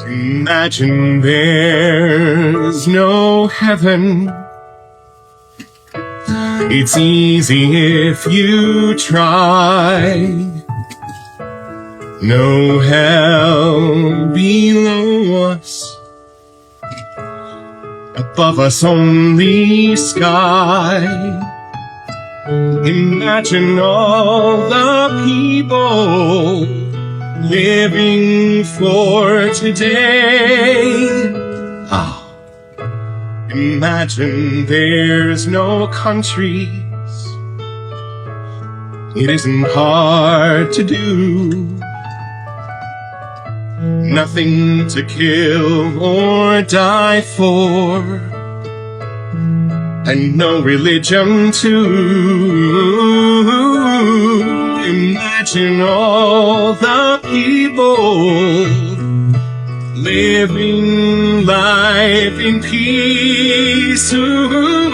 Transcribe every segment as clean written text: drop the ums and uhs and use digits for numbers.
Imagine there's no heaven. It's easy if you try. No hell below us. Above us only sky. Imagine all the people living for today. Imagine there's no countries. It isn't hard to do. Nothing to kill or die for, and no religion too. Imagine all the people living life in peace. Ooh,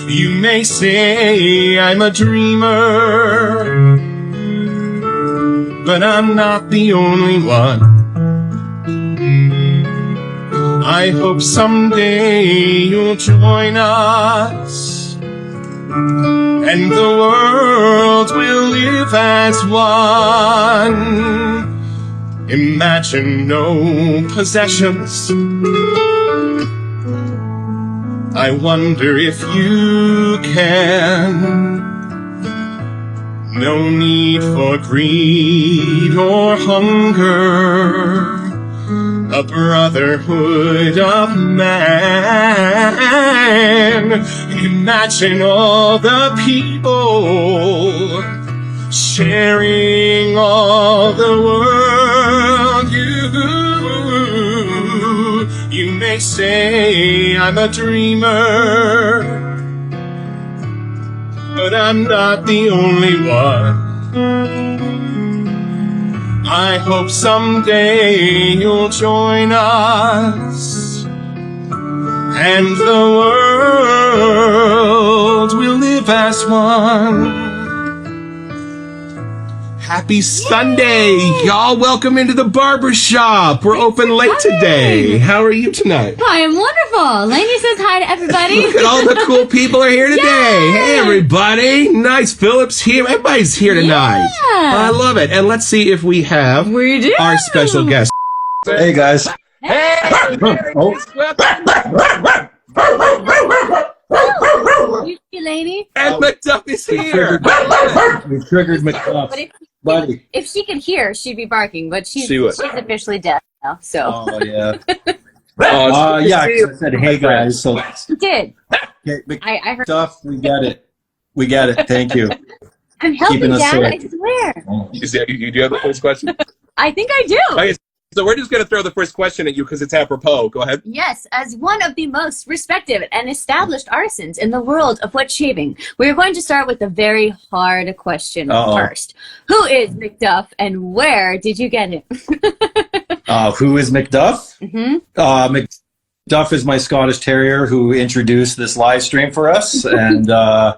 you may say I'm a dreamer, but I'm not the only one. I hope someday you'll join us, and the world will live as one. Imagine no possessions. I wonder if you can. No need for greed or hunger. A brotherhood of man. Imagine all the people sharing all the world. You may say I'm a dreamer, but I'm not the only one. I hope someday you'll join us, and the world will live as one. Happy Sunday, y'all. Welcome into the barbershop. We're open late today. How are you tonight? I am wonderful. Lainey says hi to everybody. Look at all the cool people are here today. Yay! Hey, everybody. Nice. Philip's here. Everybody's here tonight. Yeah. I love it. And let's see if we have our special guest. Hey, guys. Hey! You see, Lainey? And MacDuff is here. We triggered MacDuff. Buddy. If she could hear, she'd be barking, but she's She would. officially deaf now, so. Oh, yeah. Yeah. 'Cause I said, hey, guys. So, She did. okay, I heard. MacDuff, we get it. We get it. Thank you. I'm helping, keeping us Dad, safe. I swear. You do have the first question? I think I do. Okay, so we're just going to throw the first question at you because it's apropos. Go ahead. Yes, as one of the most respected and established artisans in the world of wet shaving, we're going to start with a very hard question first. Who is MacDuff and where did you get him? Who is MacDuff? Mm-hmm. MacDuff is my Scottish Terrier who introduced this live stream for us. And I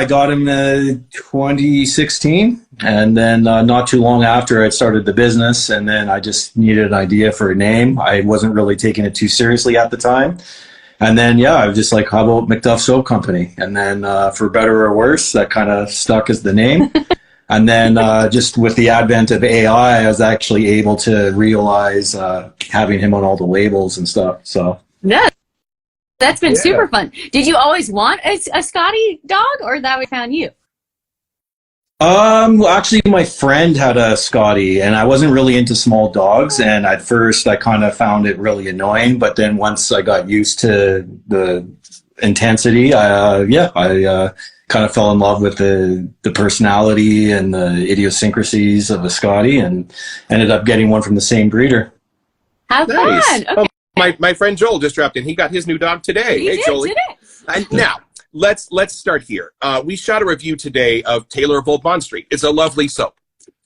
got him in 2016. And then not too long after I started the business, and then I just needed an idea for a name. I wasn't really taking it too seriously at the time. And then, I was just like, how about MacDuff Soap Company? And then for better or worse, that kind of stuck as the name. And then just with the advent of AI, I was actually able to realize having him on all the labels and stuff. So No, that's been super fun. Did you always want a Scotty dog, or that we found you? Actually, my friend had a Scotty, and I wasn't really into small dogs. And at first, I kind of found it really annoying. But then once I got used to the intensity, I kind of fell in love with the personality and the idiosyncrasies of a Scotty, and ended up getting one from the same breeder. How Nice. fun! Okay. My friend Joel just dropped in. He got his new dog today. You did, Joel. did it? And now, let's start here. We shot a review today of Taylor of Old Bond Street. It's a lovely soap.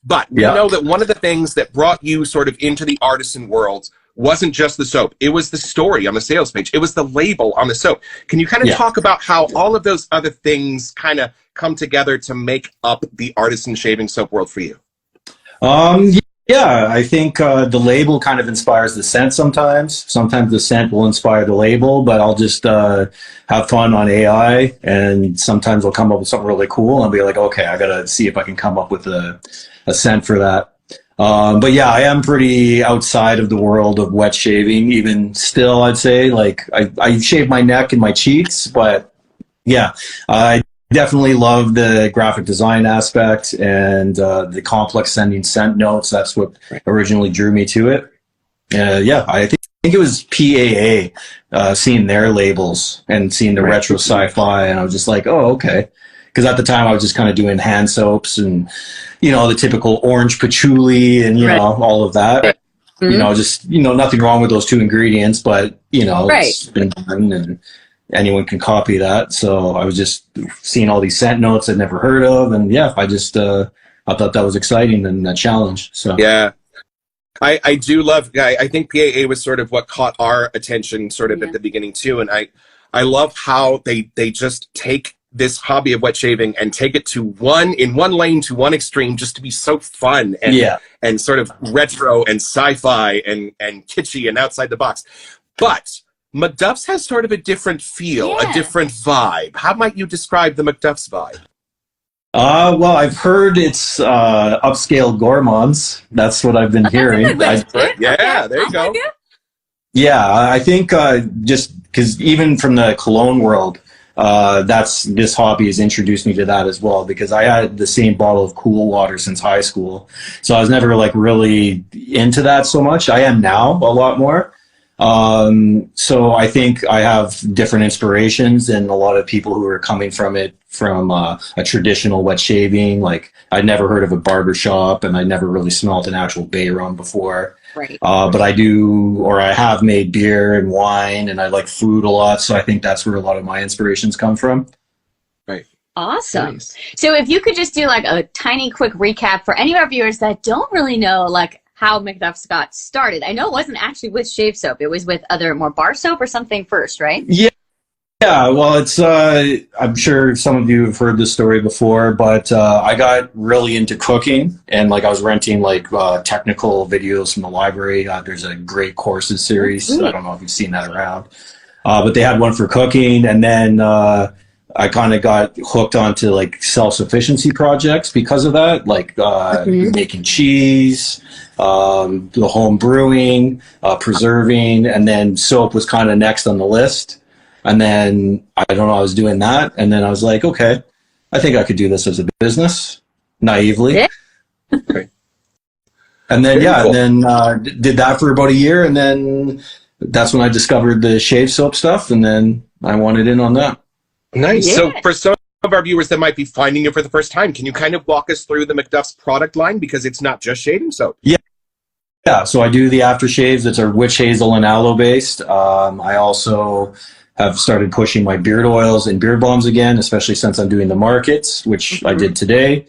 But we know that one of the things that brought you sort of into the artisan world wasn't just the soap. It was the story on the sales page. It was the label on the soap. Can you kind of talk about how all of those other things kind of come together to make up the artisan shaving soap world for you? Yeah, I think the label kind of inspires the scent sometimes. Sometimes the scent will inspire the label, but I'll just have fun on AI, and sometimes I'll come up with something really cool, and I'll be like, okay, I got to see if I can come up with a scent for that. But yeah, I am pretty outside of the world of wet shaving. Even still, I'd say, like, I shave my neck and my cheeks, but yeah, I definitely love the graphic design aspect and the complex sending scent notes. That's what originally drew me to it. Yeah, I think it was PAA, seeing their labels and seeing the retro sci-fi, and I was just like, oh, okay. Because at the time I was just kind of doing hand soaps and, you know, the typical orange patchouli and, you know, all of that. You know, just, you know, nothing wrong with those two ingredients, but, you know, it's been done and anyone can copy that. So I was just seeing all these scent notes I'd never heard of. And yeah, I just, I thought that was exciting and a challenge. So yeah. I do love, I think PAA was sort of what caught our attention sort of at the beginning too. And I love how they just take this hobby of wet shaving and take it to one lane to one extreme, just to be so fun and sort of retro and sci-fi and kitschy and outside the box. But MacDuff's has sort of a different feel, a different vibe. How might you describe the MacDuff's vibe? Well, I've heard it's upscale gourmands. That's what I've been hearing. Yeah, there you go. Yeah, I think just because even from the cologne world, this hobby has introduced me to that as well, because I had the same bottle of Cool Water since high school. So I was never like really into that so much. I am now a lot more. So I think I have different inspirations than a lot of people who are coming from it from a traditional wet shaving. Like, I'd never heard of a barbershop, and I never really smelled an actual bay rum before. Right. But I have made beer and wine, and I like food a lot. So I think that's where a lot of my inspirations come from. Right. Awesome. Nice. So if you could just do like a tiny quick recap for any of our viewers that don't really know, like, how MacDuff's got started. I know it wasn't actually with shave soap. It was with more bar soap or something first, right? Yeah. Yeah, well, it's, I'm sure some of you have heard this story before, but I got really into cooking, and like I was renting like technical videos from the library. There's a great courses series. I don't know if you've seen that around, but they had one for cooking, and then I kind of got hooked onto like self-sufficiency projects because of that, like making cheese, the home brewing, preserving, and then soap was kind of next on the list. And then, I don't know, I was doing that. And then I was like, okay, I think I could do this as a business, naively. Yeah. And then, did that for about a year. And then that's when I discovered the shave soap stuff. And then I wanted in on that. Nice. Yeah. So for some of our viewers that might be finding you for the first time, can you kind of walk us through the MacDuff's product line? Because it's not just shaving soap. Yeah, so I do the aftershaves that are witch hazel and aloe based. I also have started pushing my beard oils and beard balms again, especially since I'm doing the markets, which I did today.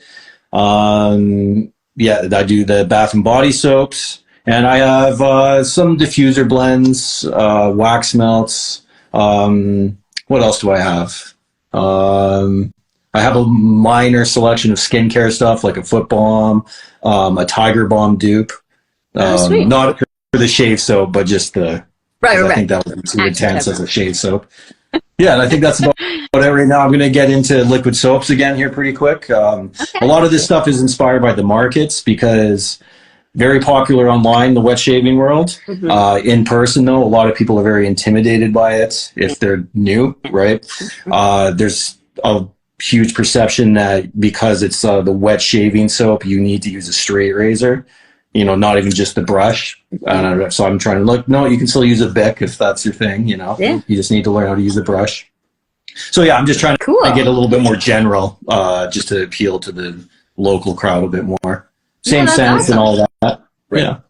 I do the bath and body soaps, and I have some diffuser blends, wax melts. What else do I have? I have a minor selection of skincare stuff, like a foot balm, a tiger balm dupe. Not for the shave soap, but just the... I think that would be too intense as a shave soap. Yeah, and I think that's about it right now. I'm going to get into liquid soaps again here pretty quick. A lot of this stuff is inspired by the markets, because very popular online, the wet shaving world. In person, though, a lot of people are very intimidated by it if they're new, right? There's a huge perception that because it's the wet shaving soap, you need to use a straight razor. You know, not even just the brush. So I'm trying to look, no, you can still use a Bic if that's your thing, you know. Yeah. You just need to learn how to use a brush. So yeah, I'm just trying to get a little bit more general, just to appeal to the local crowd a bit more. Same sense and all that. Right. Yeah.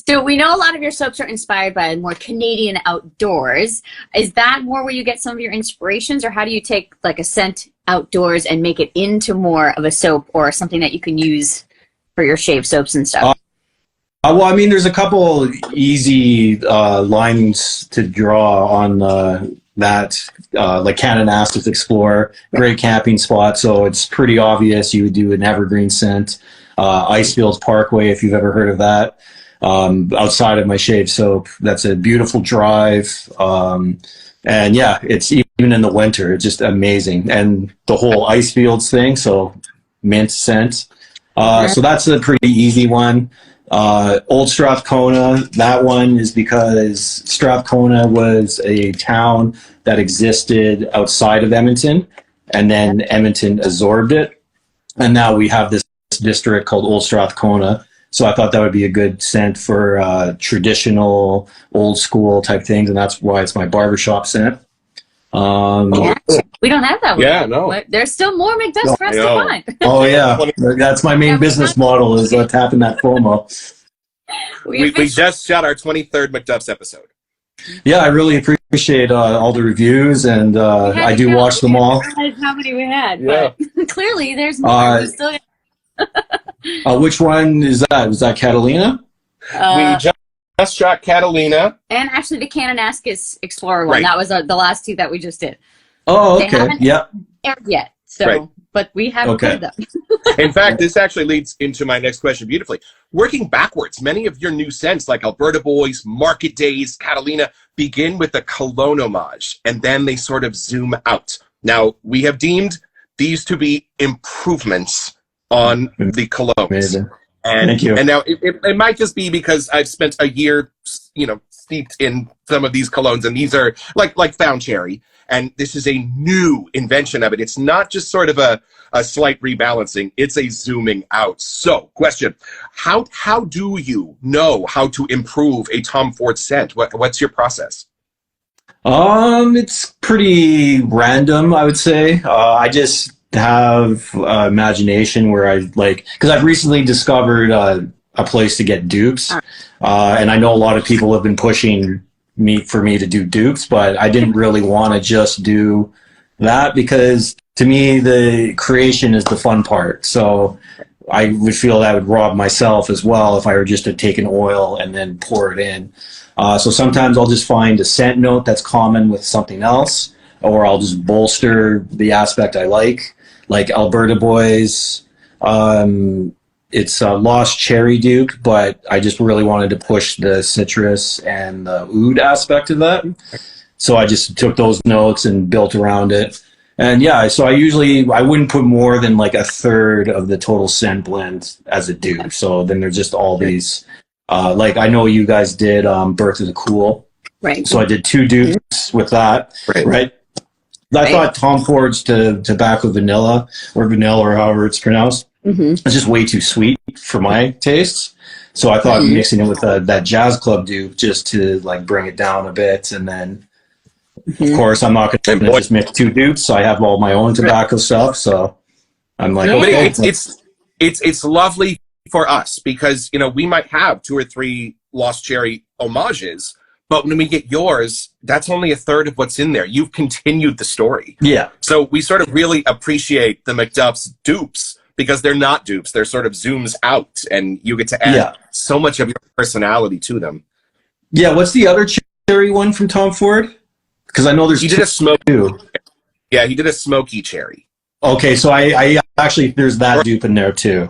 So we know a lot of your soaps are inspired by more Canadian outdoors. Is that more where you get some of your inspirations, or how do you take like a scent outdoors and make it into more of a soap or something that you can use for your shave soaps and stuff? Well, I mean, there's a couple easy lines to draw on that. Like Kananaskis Explorer, great camping spot, so it's pretty obvious you would do an evergreen scent. Icefields Parkway, if you've ever heard of that. Outside of my shave soap, that's a beautiful drive. And yeah, it's even in the winter, it's just amazing. And the whole Icefields thing, so mint scent. So that's a pretty easy one. Old Strathcona, that one is because Strathcona was a town that existed outside of Edmonton, and then Edmonton absorbed it. And now we have this district called Old Strathcona. So I thought that would be a good scent for traditional, old school type things, and that's why it's my barbershop scent. Yeah. We don't have that one. Yeah, no. But there's still more MacDuff's for us to find. Oh, yeah. That's my main business model, is tapping that FOMO. We just shot our 23rd MacDuff's episode. Yeah, I really appreciate all the reviews, and I do watch them all. How many we had, Yeah. but clearly there's more. We still which one is that? Was that Catalina? We just shot Catalina. And actually the Kananaskis Explorer one. Right. That was the last two that we just did. Oh, They okay. haven't Yep. aired yet. So, Right. but we haven't heard them. In fact, this actually leads into my next question beautifully. Working backwards, many of your new scents like Alberta Boys, Market Days, Catalina begin with a cologne homage, and then they sort of zoom out. Now, we have deemed these to be improvements on the colognes. Amazing. And, Thank you. And now it might just be because I've spent a year, steeped in some of these colognes, and these are like Found Cherry. And this is a new invention of it. It's not just sort of a slight rebalancing. It's a zooming out. So, question, how do you know how to improve a Tom Ford scent? What's your process? It's pretty random, I would say. I just have imagination where because I've recently discovered a place to get dupes. And I know a lot of people have been pushing for me to do dupes, but I didn't really want to just do that, because to me the creation is the fun part. So I would feel that would rob myself as well if I were just to take an oil and then pour it in. So sometimes I'll just find a scent note that's common with something else, or I'll just bolster the aspect I like Alberta Boys. It's a Lost Cherry dupe, but I just really wanted to push the citrus and the oud aspect of that. So I just took those notes and built around it. And yeah, so I wouldn't put more than like a third of the total scent blend as a dupe. So then there's just all these, I know you guys did Birth of the Cool. Right. So I did 2 dupes with that. Right. I thought Tom Ford's Tobacco Vanilla, or however it's pronounced, it's just way too sweet for my tastes. So I thought mixing it with that Jazz Club dupe just to bring it down a bit. And then, of course, I'm not going to just mix 2 dupes. So I have all my own tobacco stuff. So I'm like, okay. It's lovely for us because, we might have 2 or 3 Lost Cherry homages, but when we get yours, that's only a third of what's in there. You've continued the story. Yeah. So we sort of really appreciate the MacDuff's dupes because they're not dupes. They're sort of zooms out, and you get to add so much of your personality to them. Yeah. What's the other cherry one from Tom Ford? Because I know there's he did a Yeah, he did a smoky cherry. Okay, so I actually, there's that dupe in there too.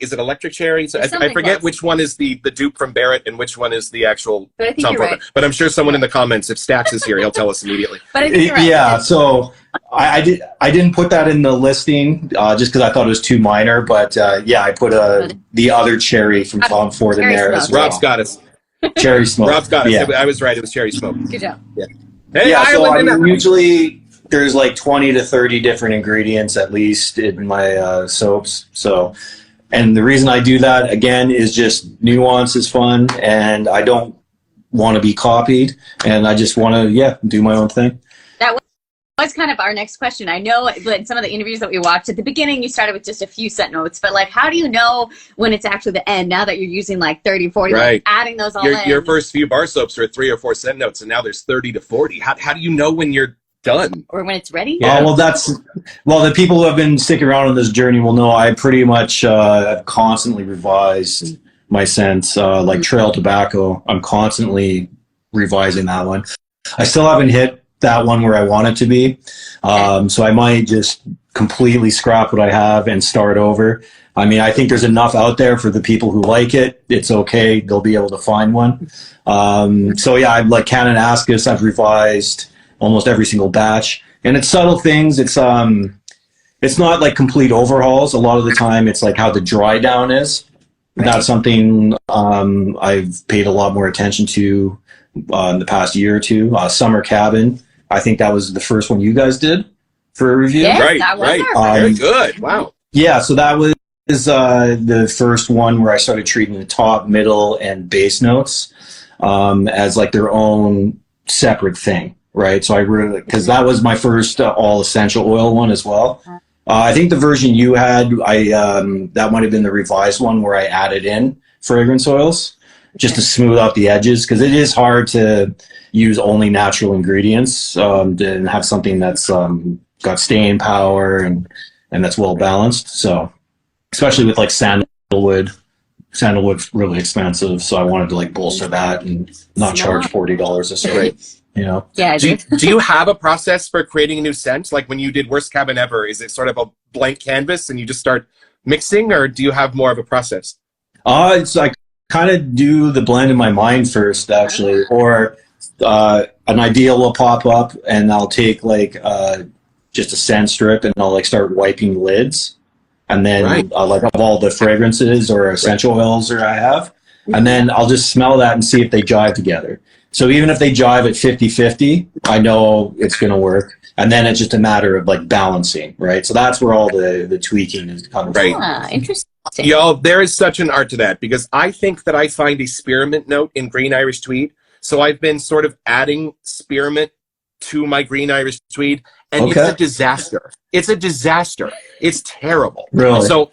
Is it electric cherry? So I forget else. which one is the dupe from Barrett and which one is the actual But I think Tom you're Ford. right. But I'm sure someone in the comments, if Stax is here, he'll tell us immediately. But I think you're right. Yeah, so I didn't put that in the listing just because I thought it was too minor. But I put the other cherry from Tom Ford in there as well. Rob's got us. Cherry smoke. Rob's got us. Yeah. I was right. It was cherry smoke. Good job. Yeah. Hey, Yeah, so Ireland usually there's 20 to 30 different ingredients at least in my soaps. So, and the reason I do that again is just nuance is fun, and I don't want to be copied, and I just want to do my own thing. That was kind of our next question. I know in some of the interviews that we watched at the beginning, you started with just a few scent notes, but how do you know when it's actually the end? Now that you're using 30, 40, right. Adding those all in. Your first few bar soaps are 3 or 4 scent notes, and now there's 30 to 40. How do you know when you're done. Or when it's ready? Yeah. The people who have been sticking around on this journey will know I pretty much have constantly revised my scents. Like Trail Tobacco, I'm constantly revising that one. I still haven't hit that one where I want it to be. So I might just completely scrap what I have and start over. I mean, I think there's enough out there for the people who like it. It's okay. They'll be able to find one. So yeah, like Canon Ascus, I've revised almost every single batch, and it's subtle things. It's not like complete overhauls. A lot of the time it's like how the dry down is. Right. That's something I've paid a lot more attention to in the past year or two. Summer Cabin, I think that was the first one you guys did for a review. Yes, right, that was right. Very good. Wow. Yeah, so that was the first one where I started treating the top, middle, and base notes as like their own separate thing, right? So I really, because that was my first all essential oil one as well. I think the version you had, that might have been the revised one where I added in fragrance oils just to smooth out the edges, because it is hard to use only natural ingredients and have something that's got staying power and that's well balanced. So especially with like sandalwood's really expensive, so I wanted to like bolster that and not charge $40 a spray. You know? Yeah. Do you have a process for creating a new scent? Like when you did Worst Cabin Ever, is it sort of a blank canvas and you just start mixing, or do you have more of a process? It's like kind of do the blend in my mind first, actually, or an idea will pop up and I'll take like just a scent strip and I'll like start wiping lids, and then like of all the fragrances or essential oils that I have, and then I'll just smell that and see if they jive together. So even if they jive at 50-50, I know it's going to work. And then it's just a matter of like balancing, right? So that's where all the tweaking is coming from. Interesting. Y'all, there is such an art to that, because I think that I find a spearmint note in Green Irish Tweed. So I've been sort of adding spearmint to my Green Irish Tweed, and it's a disaster. It's a disaster. It's terrible. Really? So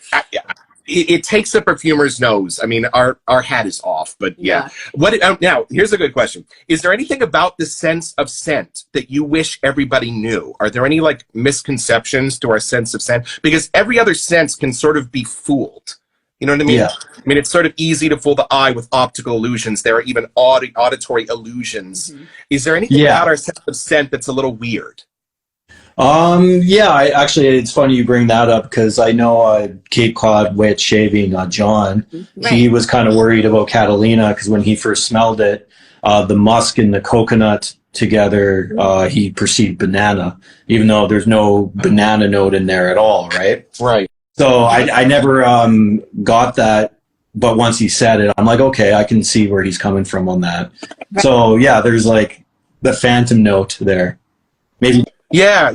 it takes a perfumer's nose. I mean, our hat is off, but yeah. Now, here's a good question. Is there anything about the sense of scent that you wish everybody knew? Are there any like misconceptions to our sense of scent? Because every other sense can sort of be fooled. You know what I mean? Yeah. I mean, it's sort of easy to fool the eye with optical illusions. There are even auditory illusions. Mm-hmm. Is there anything about our sense of scent that's a little weird? Actually, it's funny you bring that up, because I know Cape Cod Wet Shaving, John, he was kind of worried about Catalina, because when he first smelled it, the musk and the coconut together, he perceived banana, even though there's no banana note in there at all, right? Right. So I never got that, but once he said it, I'm like, okay, I can see where he's coming from on that. So yeah, there's like the phantom note there. Maybe. Yeah,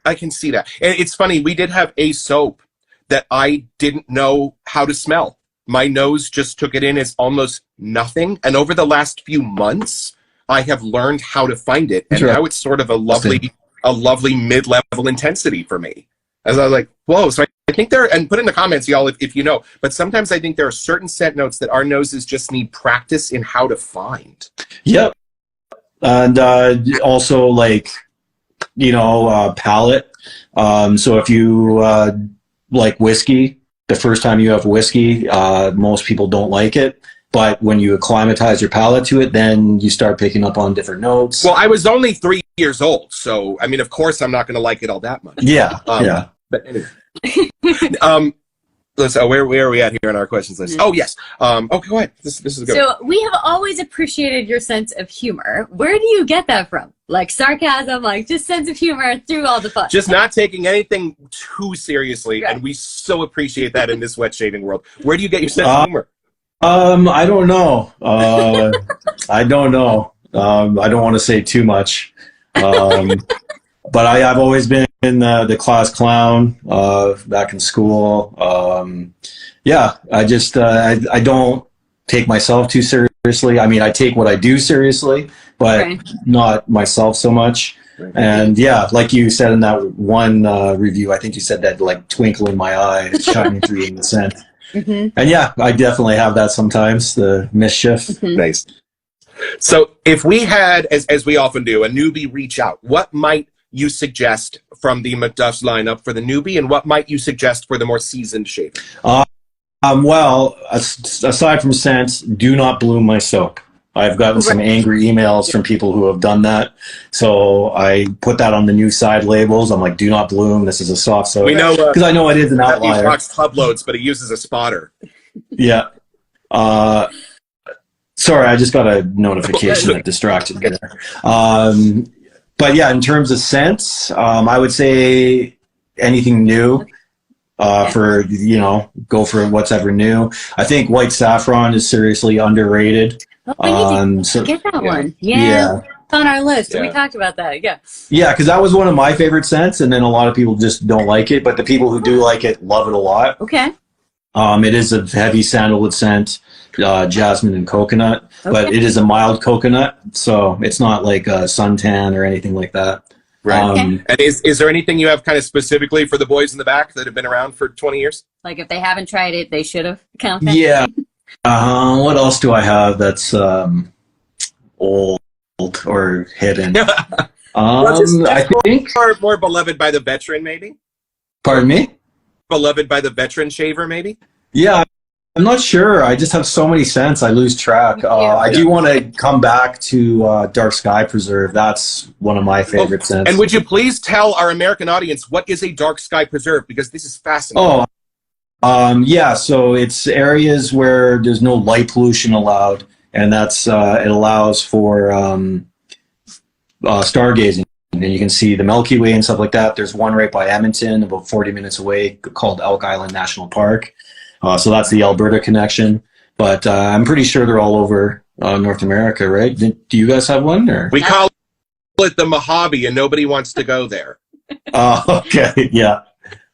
I can see that. And it's funny, we did have a soap that I didn't know how to smell. My nose just took it in as almost nothing. And over the last few months, I have learned how to find it. And now it's sort of a lovely mid-level intensity for me. As I was like, whoa. So I think and put in the comments, y'all, if you know, but sometimes I think there are certain scent notes that our noses just need practice in how to find. Yep. And also like, palate. So if you like whiskey, the first time you have whiskey, most people don't like it. But when you acclimatize your palate to it, then you start picking up on different notes. Well, I was only 3 years old, so I mean, of course, I'm not going to like it all that much. Yeah, But anyway. Where are we at here in our questions list? Oh, yes. Okay, go ahead. This is good. So we have always appreciated your sense of humor. Where do you get that from? Like sarcasm, like just sense of humor through all the fun. Just not taking anything too seriously, and we so appreciate that in this wet shaving world. Where do you get your sense of humor? I don't know. I don't know. I don't want to say too much. But I've always been the class clown back in school. I just I don't take myself too seriously. I mean, I take what I do seriously, but not myself so much. And yeah, like you said in that one review, I think you said that like twinkle in my eye, shining through in the scent. And yeah, I definitely have that sometimes, the mischief. Nice. So if we had, as we often do, a newbie reach out, what might you suggest from the MacDuff's lineup for the newbie, and what might you suggest for the more seasoned shaver? Well, aside from scents, do not bloom my soap. I've gotten some angry emails from people who have done that. So I put that on the new side labels. I'm like, do not bloom. This is a soft soap. We know because I know it is an outlier. He rocks club loads, but he uses a spotter. Yeah. Sorry, I just got a notification that distracted me there. But yeah, in terms of scents, I would say anything new. For go for what's ever new. I think white saffron is seriously underrated. Oh, we need to get that one. Yeah. It's on our list. Yeah. We talked about that. Yeah. Yeah, because that was one of my favorite scents, and then a lot of people just don't like it. But the people who do like it love it a lot. Okay. It is a heavy sandalwood scent, jasmine and coconut, but it is a mild coconut, so it's not like a suntan or anything like that. Right. And is there anything you have kind of specifically for the boys in the back that have been around for 20 years? Like if they haven't tried it, they should have. Kind of thing? Yeah. What else do I have that's old or hidden? I think more beloved by the veteran, maybe. Pardon me? Beloved by the veteran shaver, maybe. Yeah, I'm not sure. I just have so many scents, I lose track. I do want to come back to Dark Sky Preserve. That's one of my favorite scents. And would you please tell our American audience what is a Dark Sky Preserve? Because this is fascinating. Yeah, so it's areas where there's no light pollution allowed, and that's it allows for stargazing. And you can see the Milky Way and stuff like that. There's one right by Edmonton, about 40 minutes away, called Elk Island National Park. So that's the Alberta connection. But I'm pretty sure they're all over North America, right? Do you guys have one? Or? We call it the Mojave, and nobody wants to go there. Okay, yeah.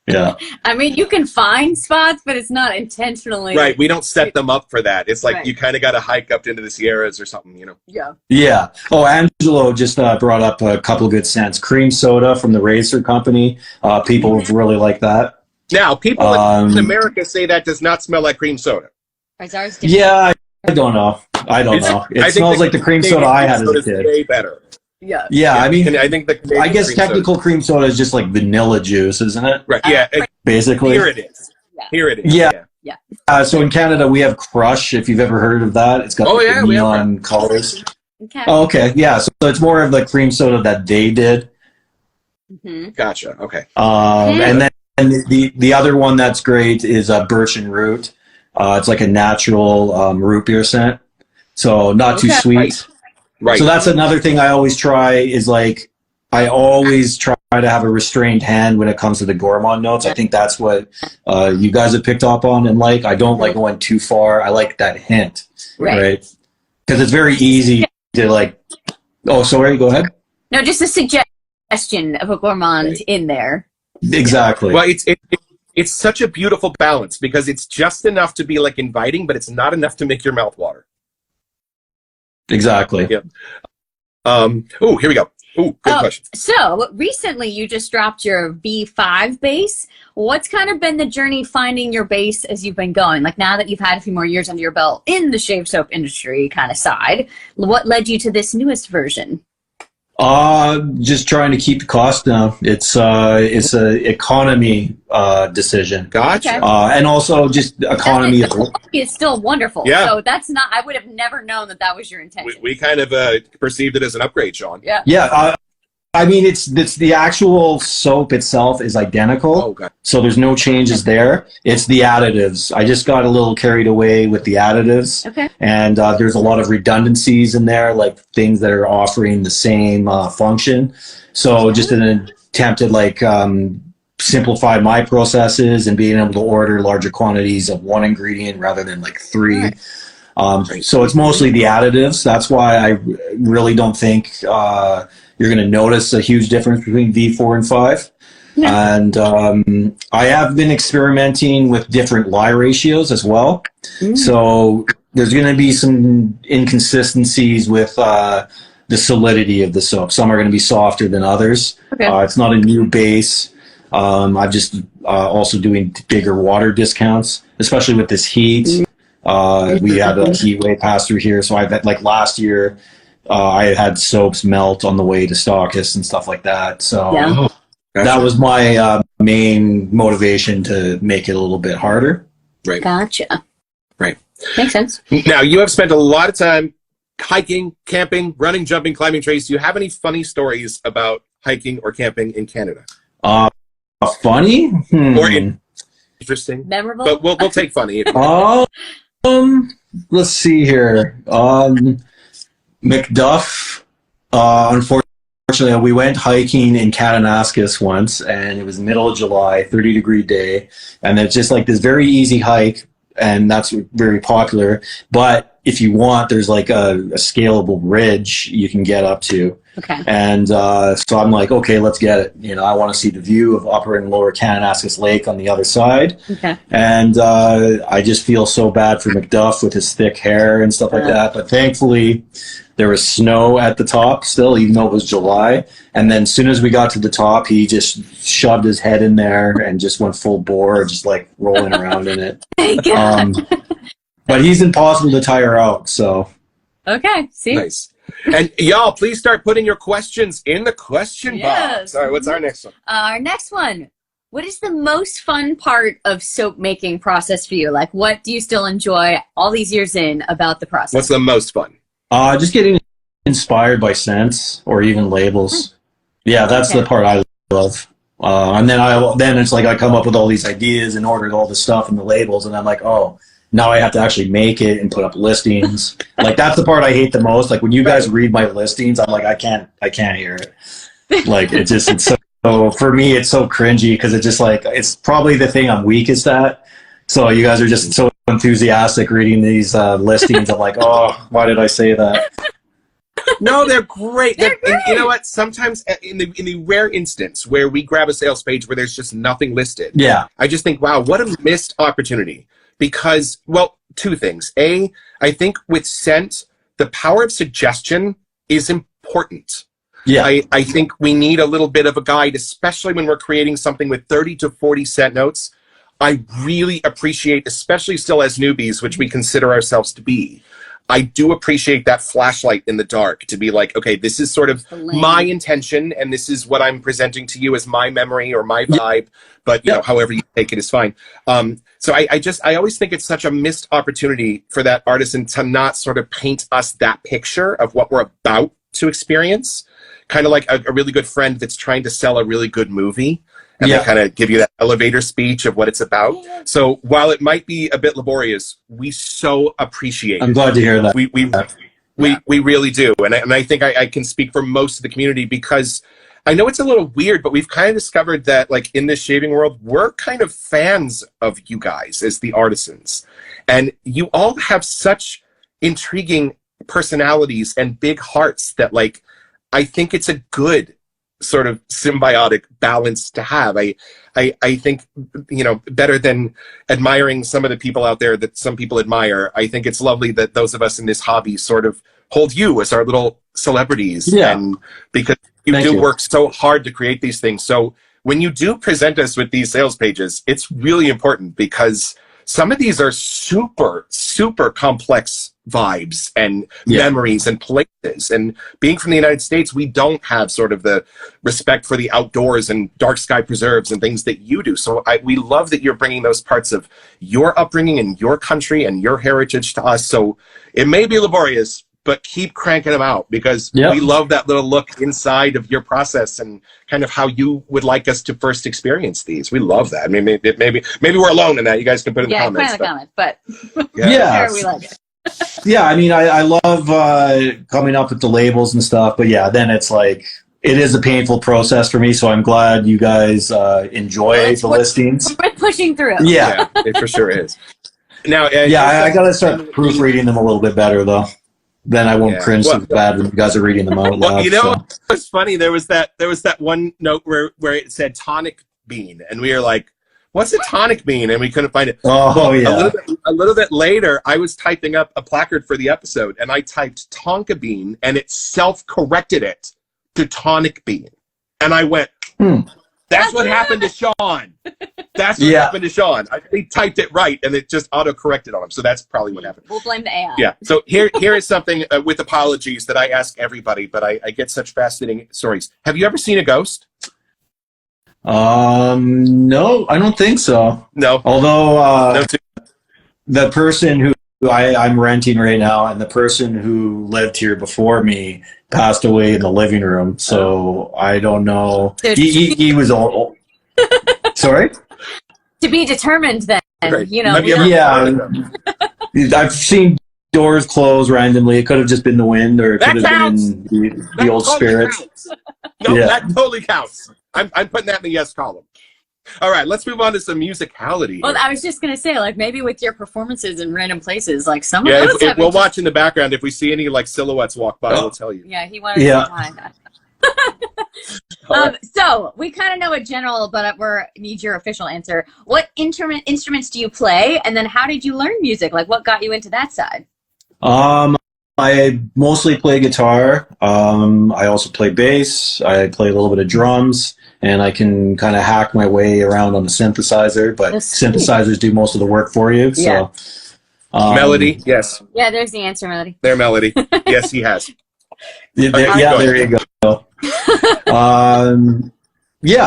Yeah. I mean, you can find spots, but it's not intentionally. Right. We don't set them up for that. It's like you kind of got to hike up into the Sierras or something, Yeah. Yeah. Oh, Angelo just brought up a couple of good scents. Cream soda from the Razor Company. People really like that. Now, people in America say that does not smell like cream soda. Is ours different? Yeah, I don't know. It smells like the cream soda I had as a kid. Way better. Yeah. Yeah, I mean, I think I guess technical cream soda is just like vanilla juice, isn't it? Right. Yeah. Basically. Here it is. Yeah. Here it is. Yeah. So in Canada, we have Crush. If you've ever heard of that, it's got the neon colors. Okay. Oh, okay. Yeah. So it's more of the cream soda that they did. Mm-hmm. Gotcha. Okay. And then the other one that's great is Birch and Root. It's like a natural root beer scent. So not too sweet. Right. So that's another thing I always try is like, I always try to have a restrained hand when it comes to the gourmand notes. I think that's what you guys have picked up on. And like, I don't like going too far. I like that hint. Right. Because it's very easy to like, oh, sorry, go ahead. No, just a suggestion of a gourmand in there. Exactly. Well, it's such a beautiful balance because it's just enough to be like inviting, but it's not enough to make your mouth water. Exactly. Yeah. Oh, here we go. Oh, good question. So recently you just dropped your V5 base. What's kind of been the journey finding your base as you've been going? Like now that you've had a few more years under your belt in the shave soap industry kind of side, what led you to this newest version? Just trying to keep the cost down. It's a economy decision. Gotcha. And also just economy. It's still wonderful. Yeah. So that's not. I would have never known that was your intention. We kind of perceived it as an upgrade, Sean. Yeah. Yeah. I mean, it's the actual soap itself is identical. Oh, God. So there's no changes there. It's the additives. I just got a little carried away with the additives. Okay. And there's a lot of redundancies in there, like things that are offering the same function. So just in an attempt to like simplify my processes and being able to order larger quantities of one ingredient rather than like three. Right. So it's mostly the additives. That's why I really don't think you're going to notice a huge difference between V4 and 5. Yeah. And I have been experimenting with different lye ratios as well. So there's going to be some inconsistencies with the solidity of the soap. Some are going to be softer than others. Okay. It's not a new base. I'm just also doing bigger water discounts, especially with this heat. We had a heat wave pass through here. So I've had, like last year, I had soaps melt on the way to stockists and stuff like that. So Yeah. that was my main motivation to make it a little bit harder. Right. Gotcha. Right. Makes sense. Now, you have spent a lot of time hiking, camping, running, jumping, climbing trees. Do you have any funny stories about hiking or camping in Canada? Funny? Or interesting? Memorable? But we'll take funny. Let's see here. MacDuff, unfortunately, we went hiking in Kananaskis once, and it was middle of July, 30-degree day, and it's just like this very easy hike, and that's very popular. But if you want, there's like a scalable ridge you can get up to. Okay. And so I'm like, okay, let's get it. You know, I want to see the view of Upper and Lower Kananaskis Lake on the other side. Okay. And I just feel so bad for MacDuff with his thick hair and stuff like that. But thankfully, there was snow at the top still, even though it was July. And then as soon as we got to the top, he just shoved his head in there and just went full bore, just like rolling around in it. Thank God. But he's impossible to tire out, so. Okay, see? Nice. And y'all, please start putting your questions in the question box. All right, what's our next one? Our next one. What is the most fun part of soap making process for you? Like, what do you still enjoy all these years in about the process? What's the most fun? Just getting inspired by scents or even labels. Yeah, that's the part I love. And then it's like I come up with all these ideas and ordered all the stuff and the labels, and I'm like, oh, now I have to actually make it and put up listings. Like, that's the part I hate the most. Like, when you guys read my listings, I'm like, I can't hear it. Like, it's so for me, it's so cringy because it's just like, it's probably the thing I'm weakest at. So you guys are just so enthusiastic reading these listings. I'm like, oh, why did I say that? No, they're great. They're great. And you know what? Sometimes in the rare instance where we grab a sales page where there's just nothing listed, yeah, I just think, wow, what a missed opportunity. Because, well, two things. A, I think with scent, the power of suggestion is important. Yeah. I think we need a little bit of a guide, especially when we're creating something with 30 to 40 scent notes. I really appreciate, especially still as newbies, which we consider ourselves to be, I do appreciate that flashlight in the dark to be like, okay, this is sort of my intention, and this is what I'm presenting to you as my memory or my vibe, but you know, however you take it is fine. So I always think it's such a missed opportunity for that artisan to not sort of paint us that picture of what we're about to experience. Kind of like a really good friend that's trying to sell a really good movie. And they kind of give you that elevator speech of what it's about. So while it might be a bit laborious, we so appreciate it. I'm glad to hear that. We really do. And I think I can speak for most of the community, because I know it's a little weird, but we've kind of discovered that, like, in this shaving world, we're kind of fans of you guys as the artisans. And you all have such intriguing personalities and big hearts that, like, I think it's a good sort of symbiotic balance to have. I think, you know, better than admiring some of the people out there that some people admire, I think it's lovely that those of us in this hobby sort of hold you as our little celebrities. Yeah. And because you work so hard to create these things. So when you do present us with these sales pages, it's really important, because some of these are super, super complex vibes and memories and places. And being from the United States, we don't have sort of the respect for the outdoors and dark sky preserves and things that you do. So we love that you're bringing those parts of your upbringing and your country and your heritage to us. So it may be laborious, but keep cranking them out, because we love that little look inside of your process and kind of how you would like us to first experience these. We love that. I mean, maybe we're alone in that. You guys can put it in the comments. Put it in the comments, but yeah, we like it. Yeah, I mean, I love coming up with the labels and stuff, but yeah, then it's like, it is a painful process for me, so I'm glad you guys enjoy the listings. We're pushing through. Yeah, it for sure is. Now, I got to start proofreading them a little bit better, though. Then I won't cringe so bad when you guys are reading them out loud. Well, you know, it's funny. There was that one note where it said tonic bean, and we were like, "What's a tonic bean?" And we couldn't find it. Oh, yeah. A little bit later, I was typing up a placard for the episode, and I typed tonka bean, and it self-corrected it to tonic bean, and I went, That's what happened to Sean. That's what happened to Sean. He typed it right, and it just auto-corrected on him. So that's probably what happened. We'll blame the AI. Yeah. So here is something with apologies that I ask everybody, but I get such fascinating stories. Have you ever seen a ghost? No, I don't think so. No. Although the person who I'm renting right now, and the person who lived here before me passed away in the living room. So I don't know. He was old. Sorry? To be determined then. Right. You know. I've seen doors close randomly. It could have just been the wind, or it could have been the old spirits. No, that totally counts. I'm putting that in the yes column. All right, let's move on to some musicality. Well, I was just going to say, like, maybe with your performances in random places, like some of those. If we'll watch in the background. If we see any like silhouettes walk by, we'll tell you. Yeah, he wanted to so we kind of know a general, but need your official answer. What instruments do you play, and then how did you learn music? Like, what got you into that side? I mostly play guitar. I also play bass. I play a little bit of drums, and I can kind of hack my way around on the synthesizer. But synthesizers do most of the work for you. Yeah. So, Melody, yes. Yeah, there's the answer, Melody. Their Melody. Yes, he has. There you go.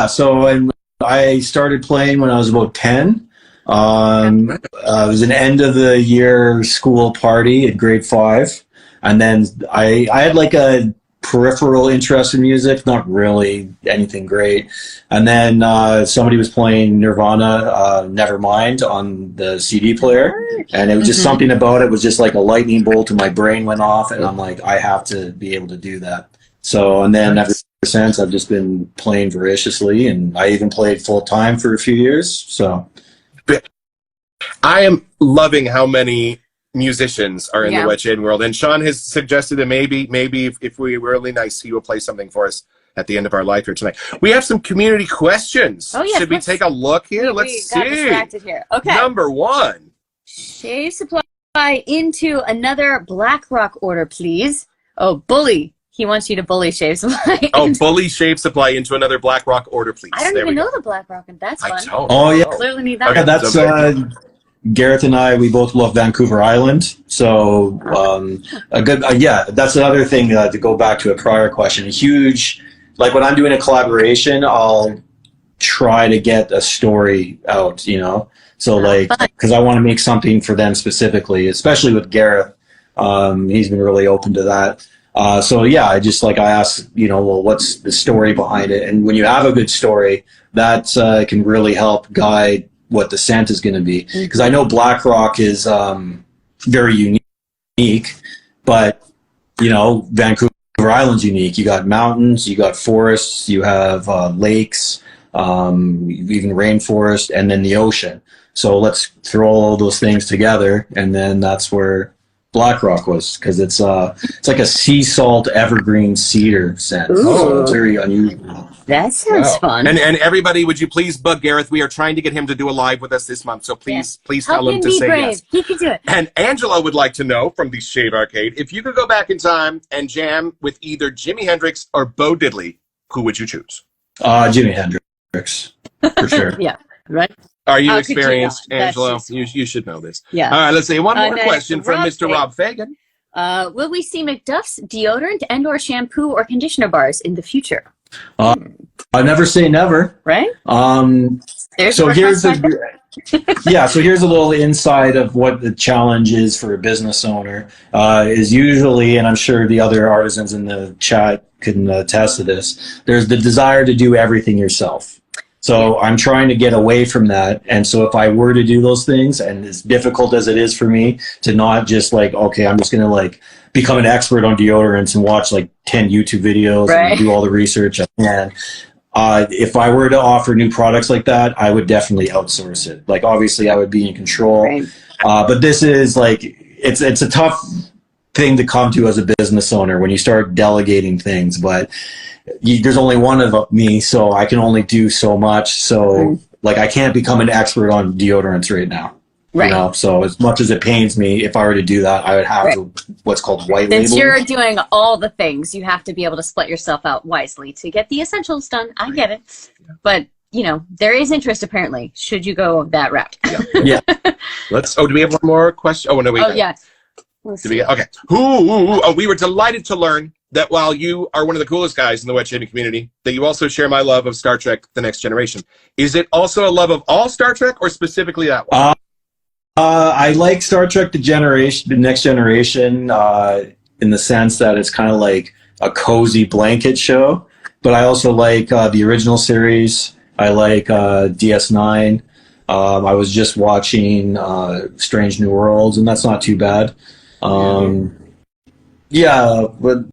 So I started playing when I was about 10. It was an end of the year school party at grade 5. And then I had like a peripheral interest in music, not really anything great. And then somebody was playing Nirvana, Nevermind on the CD player. And it was just something about it was just like a lightning bolt and my brain went off. And I'm like, I have to be able to do that. So, and then ever since I've just been playing voraciously, and I even played full time for a few years. So I am loving how many musicians are in the Wet Shading world, and Sean has suggested that maybe if we were really nice, he will play something for us at the end of our live here tonight. We have some community questions. Oh, yes, should we take a look here? Let's see. Got distracted here. Okay. Number 1. Shave supply into another BlackRock order, please. Oh, bully. He wants you to bully Shave Supply. Bully Shave Supply into another BlackRock order, please. I don't even know the BlackRock, and that's fun. I don't. Oh, yeah. Clearly need that. Okay, that's Gareth and I. We both love Vancouver Island, so a good. That's another thing to go back to a prior question. A huge, like when I'm doing a collaboration, I'll try to get a story out. You know, so like because I want to make something for them specifically, especially with Gareth. He's been really open to that. I ask, well, what's the story behind it? And when you have a good story, that can really help guide what the scent is going to be. Because I know BlackRock is very unique, but, Vancouver Island's unique. You got mountains, you got forests, you have lakes, even rainforest, and then the ocean. So let's throw all those things together, and then that's where BlackRock was, because it's like a sea salt evergreen cedar scent. So it's very unusual. That sounds fun. And everybody, would you please bug Gareth? We are trying to get him to do a live with us this month, so please tell him to say yes. He can do it. And Angela would like to know from the Shave Arcade, if you could go back in time and jam with either Jimi Hendrix or Bo Diddley, who would you choose? Jimi Hendrix, for sure. Yeah, right. Are you experienced, Angelo? You should know this. Yeah. All right, let's see. One more question from Mr. Rob Fagan. Will we see MacDuff's deodorant and/or shampoo or conditioner bars in the future? I never say never. Right. So here's a little insight of what the challenge is for a business owner. Is usually, and I'm sure the other artisans in the chat can attest to this, there's the desire to do everything yourself. So I'm trying to get away from that. And so if I were to do those things, and as difficult as it is for me to not just like, okay, I'm just going to like become an expert on deodorants and watch like 10 YouTube videos and do all the research I can. If I were to offer new products like that, I would definitely outsource it. Like obviously I would be in control, but this is like, it's a tough thing to come to as a business owner when you start delegating things, but there's only one of me, so I can only do so much. So like I can't become an expert on deodorants right now. Right. So as much as it pains me, if I were to do that, I would have to what's called white label. Since you're doing all the things, you have to be able to split yourself out wisely to get the essentials done. I get it. But you know, there is interest apparently. Should you go that route? Yeah. Do we have one more question? Oh, no, wait. Oh, yeah. Okay. Oh, we were delighted to learn that while you are one of the coolest guys in the wet shaving community, that you also share my love of Star Trek: The Next Generation. Is it also a love of all Star Trek, or specifically that one? I like Star Trek: The Next Generation, in the sense that it's kind of like a cozy blanket show. But I also like the original series. I like DS9. I was just watching Strange New Worlds, and that's not too bad. Yeah, but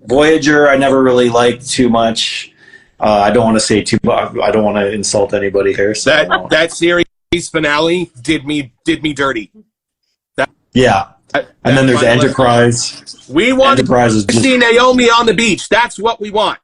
Voyager, I never really liked too much. I don't want to say too much. I don't want to insult anybody here. So that series finale did me dirty. And then there's Enterprise. We want Enterprise is to see Naomi on the beach. That's what we want.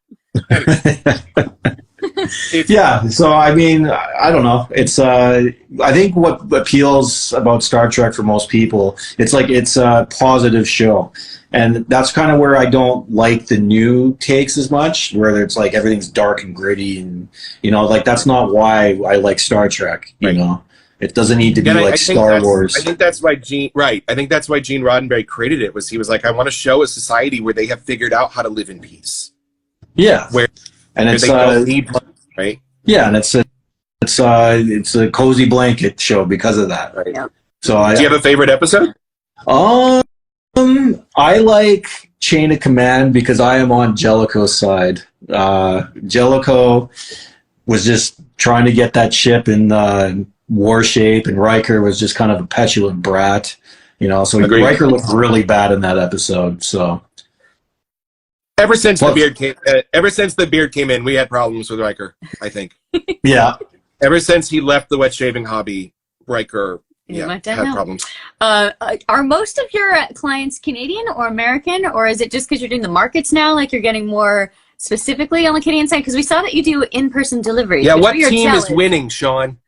Yeah, so I mean, I don't know. It's I think what appeals about Star Trek for most people, it's a positive show. And that's kind of where I don't like the new takes as much, where it's like everything's dark and gritty, and you know, like that's not why I like Star Trek, you know. It doesn't need to be like Star Wars. I think that's why Gene Roddenberry created it. He was like, I want to show a society where they have figured out how to live in peace. Yeah. Where they don't need money, right? Yeah, and it's a cozy blanket show because of that. Right. Yeah. So do you have a favorite episode? I like Chain of Command because I am on Jellicoe's side. Jellicoe was just trying to get that ship in war shape, and Riker was just kind of a petulant brat, you know. So Agreed. Riker looked really bad in that episode. So ever since the beard came in, we had problems with Riker, I think. Yeah. Ever since he left the wet shaving hobby, Riker had problems. Are most of your clients Canadian or American, or is it just because you're doing the markets now, like you're getting more specifically on the Canadian side? Because we saw that you do in-person deliveries. Yeah, what team is winning, Sean?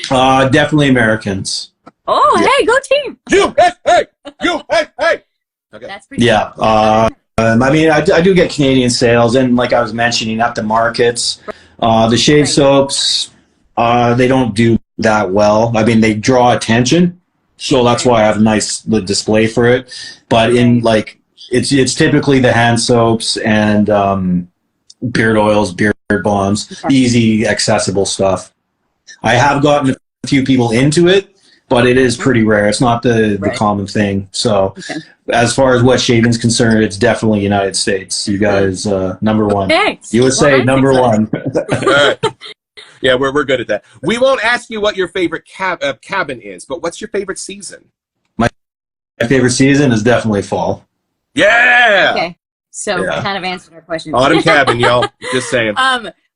Definitely Americans. Oh, yeah. Hey, go team! USA! Okay. That's pretty cool. I mean, I do get Canadian sales, and like I was mentioning, at the markets, the shave soaps, they don't do that well. I mean, they draw attention, so that's why I have a nice display for it. But in like, it's typically the hand soaps and beard oils, beard bombs, easy, accessible stuff. I have gotten a few people into it, but it is pretty rare. It's not the common thing. So as far as wet shaving is concerned, it's definitely United States. You guys, number one. Thanks. USA, number one. Yeah, we're good at that. We won't ask you what your favorite cabin is, but what's your favorite season? My favorite season is definitely fall. Yeah! Okay. So I kind of answered our question. Autumn cabin, y'all. Just saying.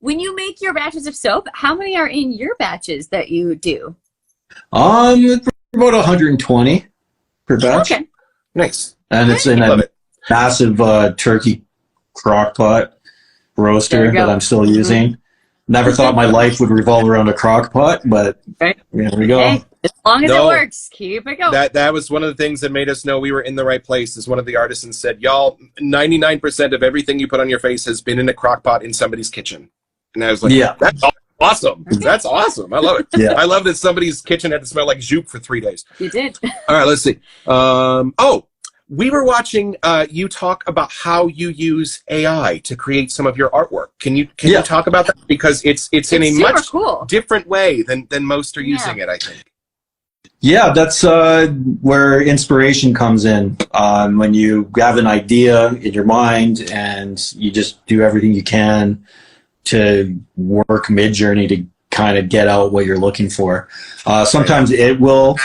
When you make your batches of soap, how many are in your batches that you do? About 120 per batch. Okay. Nice. And it's in a massive turkey crock pot roaster that I'm still using. Never thought my life would revolve around a crock pot, but here we go. Hey, as long as it works, keep it going. That was one of the things that made us know we were in the right place. As one of the artisans said, y'all, 99% of everything you put on your face has been in a crock pot in somebody's kitchen. And I was like, that's awesome. That's awesome. I love it. Yeah. I love that somebody's kitchen had to smell like Joop for 3 days. You did. All right, let's see. We were watching you talk about how you use AI to create some of your artwork. Can you talk about that? Because it's in a much different way than most are using it, I think. Yeah, that's where inspiration comes in. When you have an idea in your mind and you just do everything you can to work mid-journey to kind of get out what you're looking for. Sometimes it will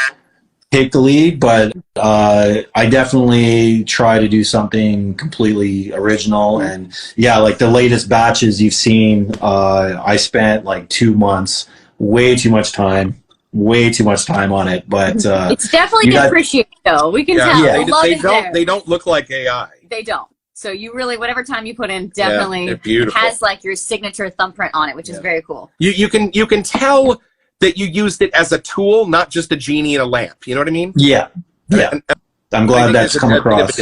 take the lead, but I definitely try to do something completely original. And like the latest batches you've seen, I spent like 2 months, way too much time on it. But it's definitely appreciated, though. We can tell. They don't look like AI. They don't. So you really, whatever time you put in, definitely has like your signature thumbprint on it, which is very cool. You can tell that you used it as a tool, not just a genie in a lamp. You know what I mean? Yeah. Yeah. I'm glad that's come across.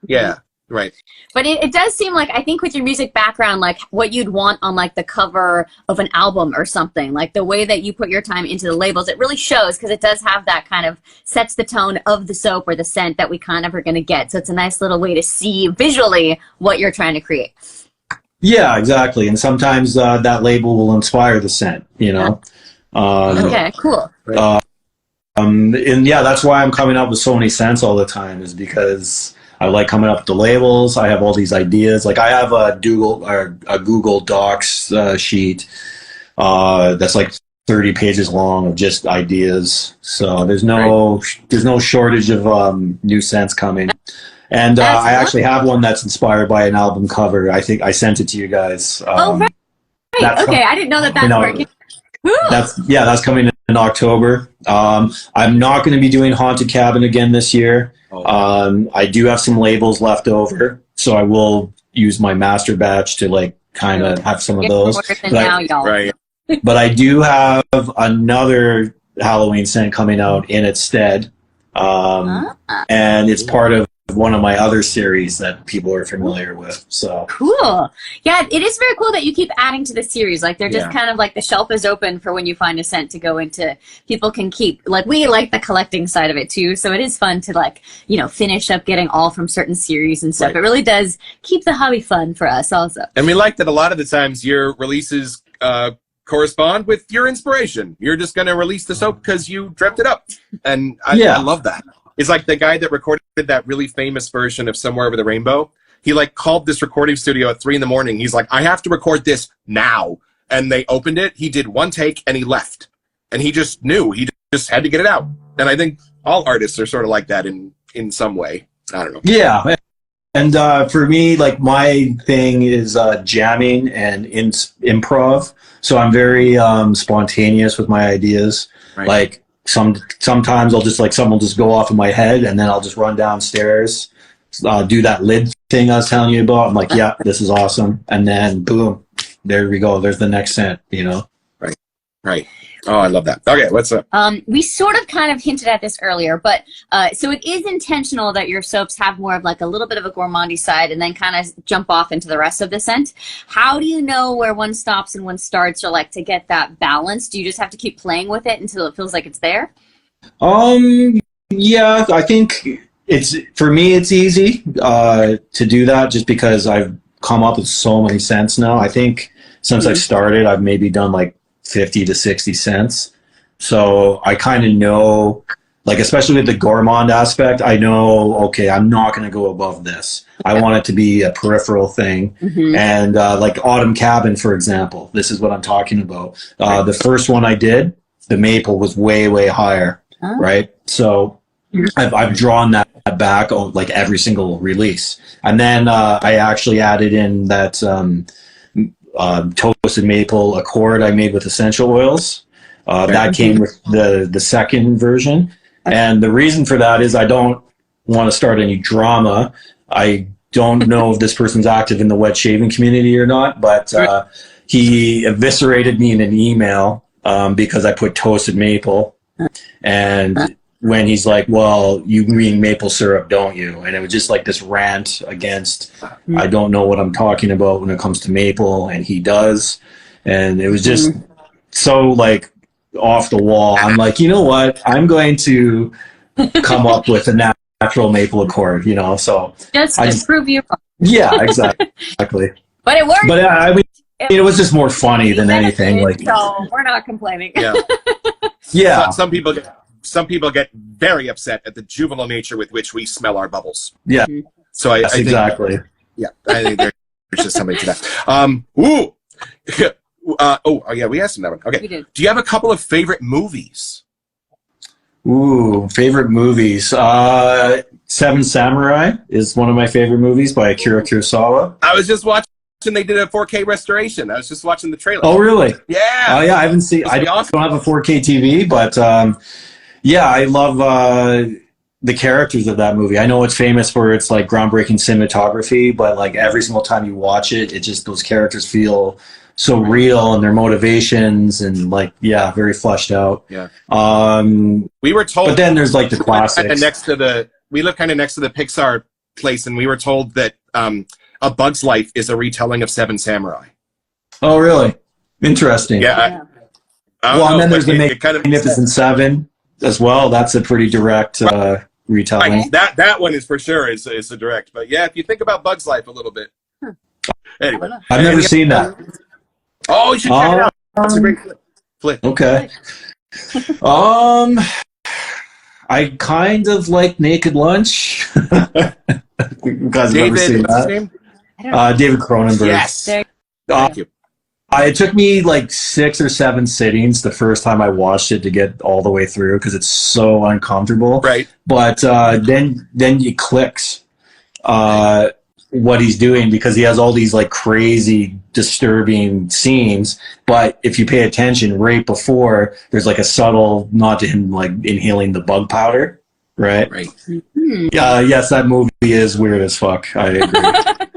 Yeah. Right. But it does seem like, I think with your music background, like what you'd want on like the cover of an album or something, like the way that you put your time into the labels, it really shows, because it does have that kind of sets the tone of the soap or the scent that we kind of are going to get. So it's a nice little way to see visually what you're trying to create. Yeah, exactly. And sometimes that label will inspire the scent, you know? Okay, cool. And yeah, that's why I'm coming up with so many scents all the time, is because I like coming up with the labels. I have all these ideas. Like I have a Google Docs sheet that's like 30 pages long of just ideas. So there's no shortage of new scents coming. And I actually have one that's inspired by an album cover. I think I sent it to you guys. Right. Okay, I didn't know that's working. That's coming in October. I'm not going to be doing Haunted Cabin again this year. I do have some labels left over, so I will use my master batch to like kind of have some of those. But I do have another Halloween scent coming out in its stead, and it's part of one of my other series that people are familiar with. So cool. Yeah, it is very cool that you keep adding to the series. Like they're just kind of like the shelf is open for when you find a scent to go into. People can keep, like, we like the collecting side of it too, so it is fun to, like, you know, finish up getting all from certain series and stuff. It really does keep the hobby fun for us also. And we like that a lot of the times your releases correspond with your inspiration. You're just going to release the soap because you dreamt it up, and I love that. It's like the guy that recorded that really famous version of Somewhere Over the Rainbow. He like called this recording studio at 3 a.m. He's like, I have to record this now. And they opened it. He did one take and he left. And he just knew. He just had to get it out. And I think all artists are sort of like that in some way. I don't know. Yeah. And for me, like my thing is jamming and improv. So I'm very spontaneous with my ideas. Right. Like, sometimes I'll just like someone will just go off in my head, and then I'll just run downstairs, do that lid thing I was telling you about. I'm like, yeah, this is awesome, and then boom, there we go. There's the next scent, you know. Right. Oh, I love that. Okay, what's up? We sort of kind of hinted at this earlier, but so it is intentional that your soaps have more of like a little bit of a gourmandy side and then kind of jump off into the rest of the scent. How do you know where one stops and one starts, or like to get that balance? Do you just have to keep playing with it until it feels like it's there? Yeah, I think for me it's easy to do that just because I've come up with so many scents now. I think since I've started, I've maybe done like 50 to 60 cents. So I kind of know, like, especially with the gourmand aspect, I know, okay, I'm not going to go above this. I want it to be a peripheral thing. And like Autumn Cabin, for example, this is what I'm talking about. The first one I did, the maple was way, way higher, right? So I've drawn that back on like every single release. And then I actually added in that toasted maple accord I made with essential oils. That came with the second version. And the reason for that is I don't want to start any drama. I don't know if this person's active in the wet shaving community or not, but he eviscerated me in an email because I put toasted maple. And when he's like, well, you mean maple syrup, don't you? And it was just like this rant against, I don't know what I'm talking about when it comes to maple, and he does. And it was just so like off the wall. I'm like, you know what? I'm going to come up with a natural maple accord, you know? So just prove you wrong. Yeah, exactly. But it worked. But I mean, it was just more funny than anything. Like, so we're not complaining. Yeah. Some people get very upset at the juvenile nature with which we smell our bubbles. Yeah. So I think, exactly. Yeah, I think there's just something to that. Yeah, we asked him that one. Okay. We did. Do you have a couple of favorite movies? Ooh, favorite movies. Seven Samurai is one of my favorite movies by Akira Kurosawa. I was just watching. They did a 4K restoration. I was just watching the trailer. Oh, really? Yeah. Oh, yeah. I haven't seen. I don't have a 4K TV, but yeah, I love the characters of that movie. I know it's famous for its like groundbreaking cinematography, but like every single time you watch it, it just those characters feel so real and their motivations and like very fleshed out. Yeah. We were told, but then there's like the classics. We live kind of next to the Pixar place, and we were told that A Bug's Life is a retelling of Seven Samurai. Oh, really? Interesting. Yeah. Well, and then there's the Magnificent Seven as well. That's a pretty direct retelling. Right. That one is for sure is a direct. But yeah, if you think about Bug's Life a little bit. Anyway, I've never seen that. Oh, you should check it out. That's a great flick. Okay. I kind of like Naked Lunch. You guys have never seen what's his that? name? David Cronenberg. Yes. Thank you. It took me like 6 or 7 sittings the first time I watched it to get all the way through because it's so uncomfortable. Right. But then it clicks what he's doing because he has all these like crazy, disturbing scenes. But if you pay attention, right before there's like a subtle nod to him like inhaling the bug powder. Right. Right. Yes, that movie is weird as fuck. I agree.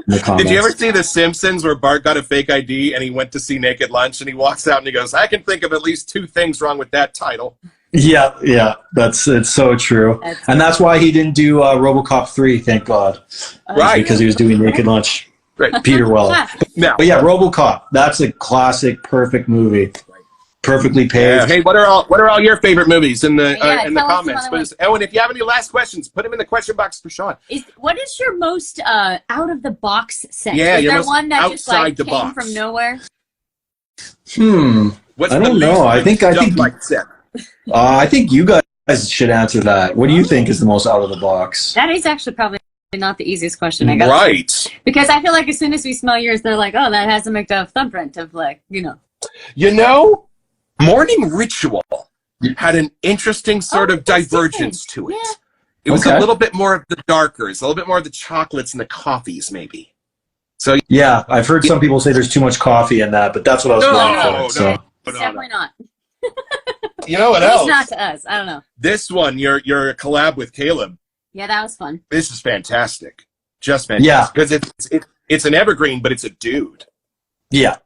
Did you ever see The Simpsons where Bart got a fake ID and he went to see Naked Lunch and he walks out and he goes, I can think of at least 2 things wrong with that title. Yeah, it's so true. That's why he didn't do RoboCop 3, thank God. Right. Because he was doing Naked Lunch. Right. Peter Weller. Now, but yeah, RoboCop, that's a classic, perfect movie. Perfectly paced. Hey, what are all your favorite movies in the comments? And if you have any last questions, put them in the question box for Sean. What is your most out of the box sense? Yeah, is your there most one that just like the came box. from nowhere? What's I don't know. I think I think you guys should answer that. What do you think is the most out of the box? That is actually probably not the easiest question I got. Right. Because I feel like as soon as we smell yours, they're like, oh, that has a MacDuff thumbprint of like, Morning Ritual had an interesting sort of divergence to it. Yeah. It was a little bit more of the darkers, a little bit more of the chocolates and the coffees, maybe. So yeah, I've heard some people say there's too much coffee in that, but that's what I was going for. No, definitely not. You know what else? It's not to us. I don't know. This one, your collab with Caleb. Yeah, that was fun. This is fantastic. Just fantastic. Yeah. Because it's an evergreen, but it's a dude. Yeah.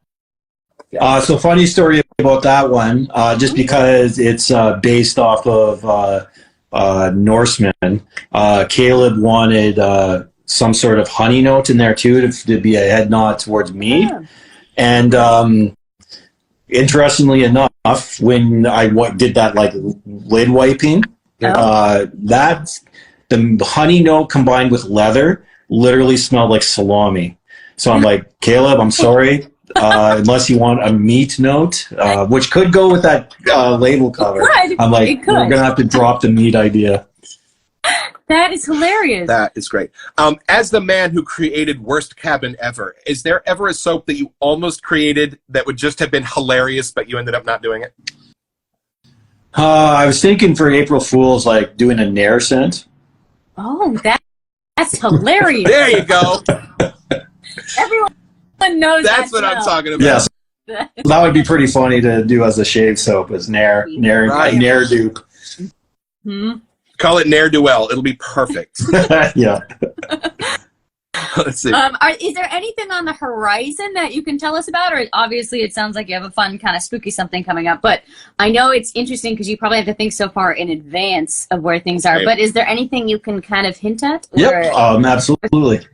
So funny story about that one, just because it's based off of Norseman. Caleb wanted some sort of honey note in there too to be a head nod towards me. Yeah. And interestingly enough, when I did that like lid wiping, that the honey note combined with leather literally smelled like salami. So I'm like, Caleb, I'm sorry. Unless you want a meat note, which could go with that label cover. I'm like, we're going to have to drop the meat idea. That is hilarious. That is great. As the man who created Worst Cabin Ever, is there ever a soap that you almost created that would just have been hilarious, but you ended up not doing it? I was thinking for April Fool's, like doing a Nair scent. Oh, that's hilarious. There you go. Everyone knows that's what I'm talking about. Yes. That would be pretty funny to do as a shave soap, as Nair dupe. Hmm? Call it Nair Duel. It'll be perfect. Yeah. Let's see. Is there anything on the horizon that you can tell us about? Or obviously it sounds like you have a fun kind of spooky something coming up, but I know it's interesting because you probably have to think so far in advance of where things are. Right. But is there anything you can kind of hint at? Yep, absolutely.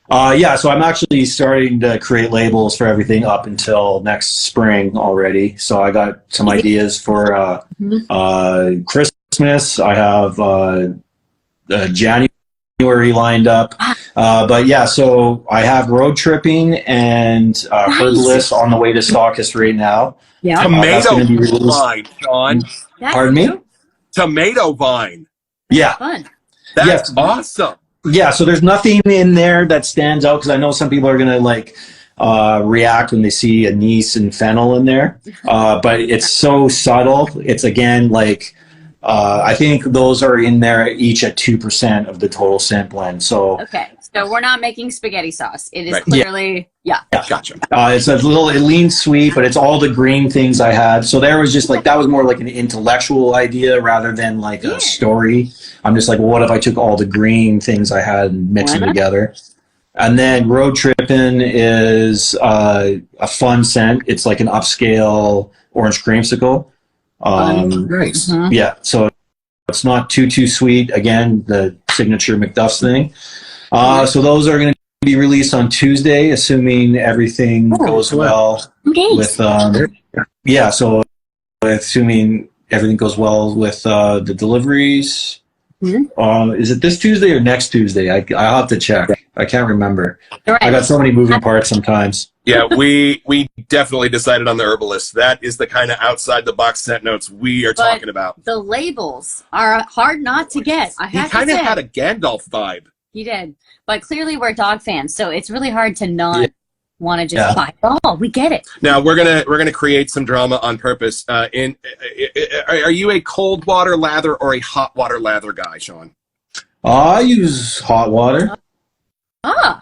Yeah, so I'm actually starting to create labels for everything up until next spring already. So I got some ideas for Christmas. I have January lined up. But yeah, so I have road tripping and Herbalist on the way to Stockist right now. Yeah. Tomato vine, Sean. Pardon me? Tomato vine. Yeah. Fun. That's awesome. Yeah, so there's nothing in there that stands out because I know some people are going to like react when they see anise and fennel in there. But it's so subtle. It's again like I think those are in there each at 2% of the total scent blend. So okay, so we're not making spaghetti sauce. It is clearly Gotcha. It's a little, it leans sweet, but it's all the green things I had. So there was just like, that was more like an intellectual idea rather than like a story. I'm just like, well, what if I took all the green things I had and mixed them together? And then Road Trippin' is a fun scent. It's like an upscale orange creamsicle. Nice. Yeah, so it's not too sweet. Again, the signature MacDuff's thing. So those are going to be released on Tuesday, assuming everything goes well. Okay. With so assuming everything goes well with the deliveries. Is it this Tuesday or next Tuesday? I'll have to check. I can't remember. Right. I got so many moving parts sometimes. Yeah, we definitely decided on the herbalist. That is the kind of outside the box scent notes we are talking about. The labels are hard not to get. I have to say. He kind of had a Gandalf vibe. He did, but clearly we're dog fans, so it's really hard to not want to just buy it all. We get it. Now we're gonna create some drama on purpose. Are you a cold water lather or a hot water lather guy, Sean? I use hot water.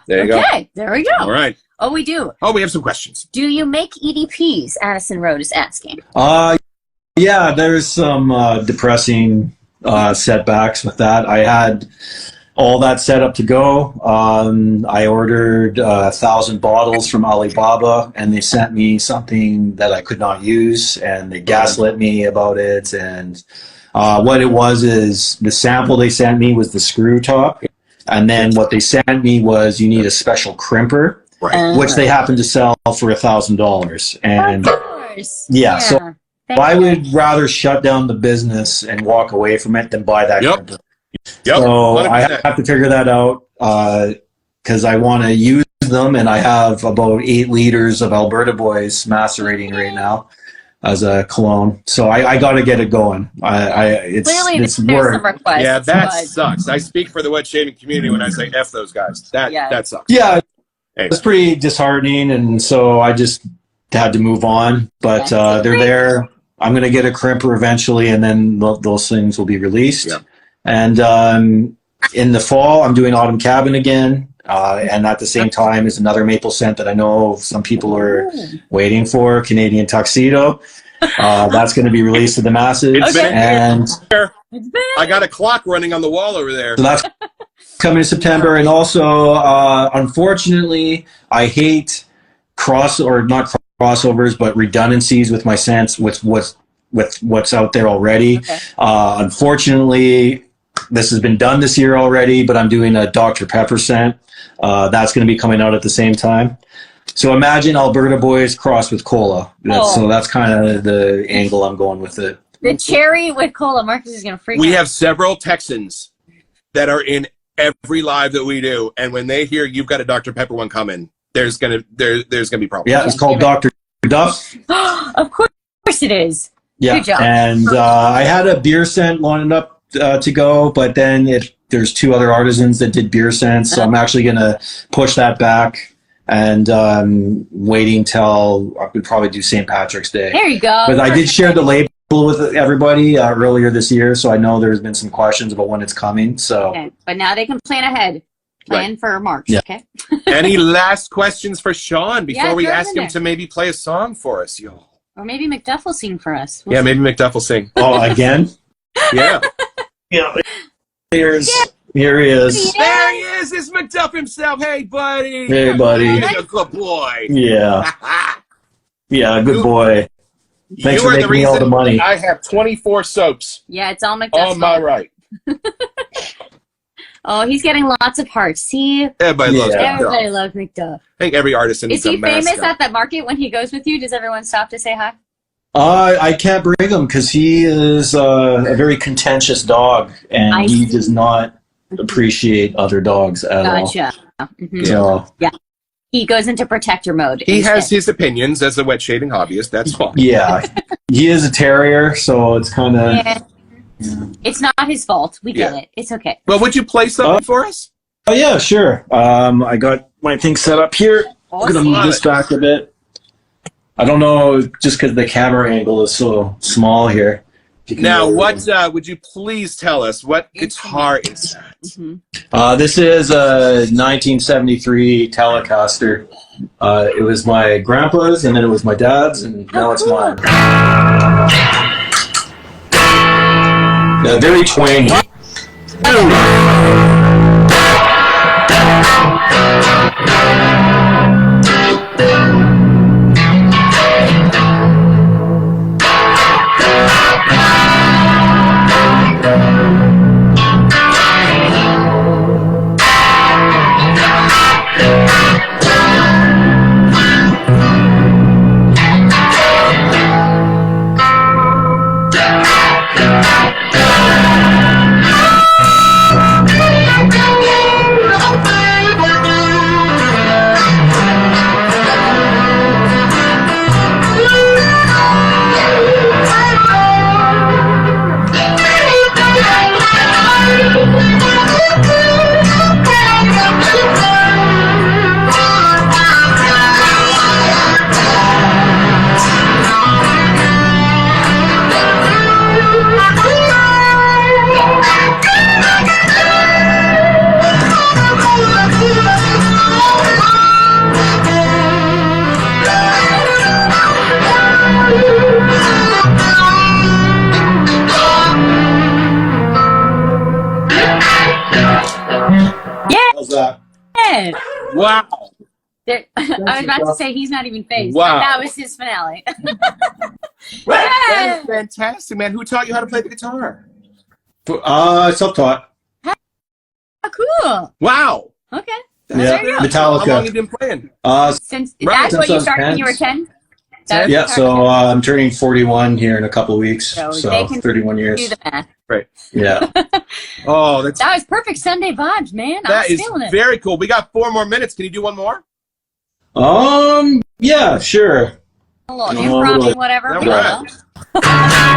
There you go. Okay, there we go. All right. Oh, we do. Oh, we have some questions. Do you make EDPs? Addison Road is asking. Yeah, there's some depressing setbacks with that. I had all that set up to go. I ordered 1,000 bottles from Alibaba, and they sent me something that I could not use, and they gaslit me about it. And what it was is the sample they sent me was the screw top, and then what they sent me was you need a special crimper, which they happen to sell for $1,000. And of course. So I would rather shut down the business and walk away from it than buy that crimper. So 100%. I have to figure that out because I want to use them, and I have about 8 liters of Alberta Boys macerating right now as a cologne. So I got to get it going. It's work. Yeah, that sucks. I speak for the wet shaving community when I say F those guys. That sucks. Yeah, it's pretty disheartening, and so I just had to move on. But they're there. I'm going to get a crimper eventually, and then those things will be released. Yeah. And in the fall, I'm doing Autumn Cabin again. And at the same time is another maple scent that I know some people are waiting for, Canadian Tuxedo. That's going to be released to the masses. I got a clock running on the wall over there. So that's coming in September. And also, unfortunately, I hate not crossovers, but redundancies with my scents, with what's out there already. Unfortunately, this has been done this year already, but I'm doing a Dr. Pepper scent. That's going to be coming out at the same time. So imagine Alberta Boys crossed with cola. So that's kind of the angle I'm going with it. The cherry with cola. Marcus is going to freak out. We have several Texans that are in every live that we do, and when they hear you've got a Dr. Pepper one coming, there's gonna be problems. Yeah, it's called Dr. Duff's. Of course it is. Yeah, good job. And I had a beer scent lined up to go, but then there's 2 other artisans that did beer scents, so I'm actually going to push that back and waiting till I could probably do St. Patrick's Day. There you go. But I did share the label with everybody earlier this year, so I know there's been some questions about when it's coming. So, but now they can plan ahead. Plan for March. Yeah. Okay. Any last questions for Sean before we ask him to maybe play a song for us, y'all? Or maybe MacDuff will sing for us. Maybe MacDuff will sing. Oh, again? Yeah. Here he is. There he is. It's MacDuff himself. Hey, buddy. Hey, buddy. You're a good boy. Yeah. Yeah, good boy. Thanks for making me all the money. I have 24 soaps. Yeah, it's all MacDuff's. On my right. Oh, he's getting lots of hearts. See? Everybody loves MacDuff. Everybody loves MacDuff. I think every artist is he famous at that market when he goes with you? Does everyone stop to say hi? I can't bring him because he is a very contentious dog, and he does not appreciate other dogs at all. Gotcha. Mm-hmm. So, yeah. He goes into protector mode. He has his opinions as a wet shaving hobbyist. That's fine. Yeah. He is a terrier, so it's kind of... Yeah. It's not his fault. We get it. It's okay. Well, would you play something for us? Oh, yeah, sure. I got my thing set up here. I'm going to move this back a bit. I don't know, just because the camera angle is so small here. Now, would you please tell us what guitar is that? Mm-hmm. This is a 1973 Telecaster. It was my grandpa's, and then it was my dad's, and now it's mine. Very twangy. it. Wow. I was about to say he's not even phased. Wow. That was his finale. That is fantastic, man. Who taught you how to play the guitar? Self-taught. Oh, cool. Wow. Okay. Yeah, Metallica. How long have you been playing? Since Right. that's what you Since I started was when you were 10? Yeah, so I'm turning 41 here in a couple of weeks. So So they can 31 do years. the math. Right. Yeah. Oh, that That was perfect Sunday vibes, man. I is was feeling it. very cool. We got 4 more minutes. Can you do one more? Yeah, sure. A little improv, whatever. All We right. will.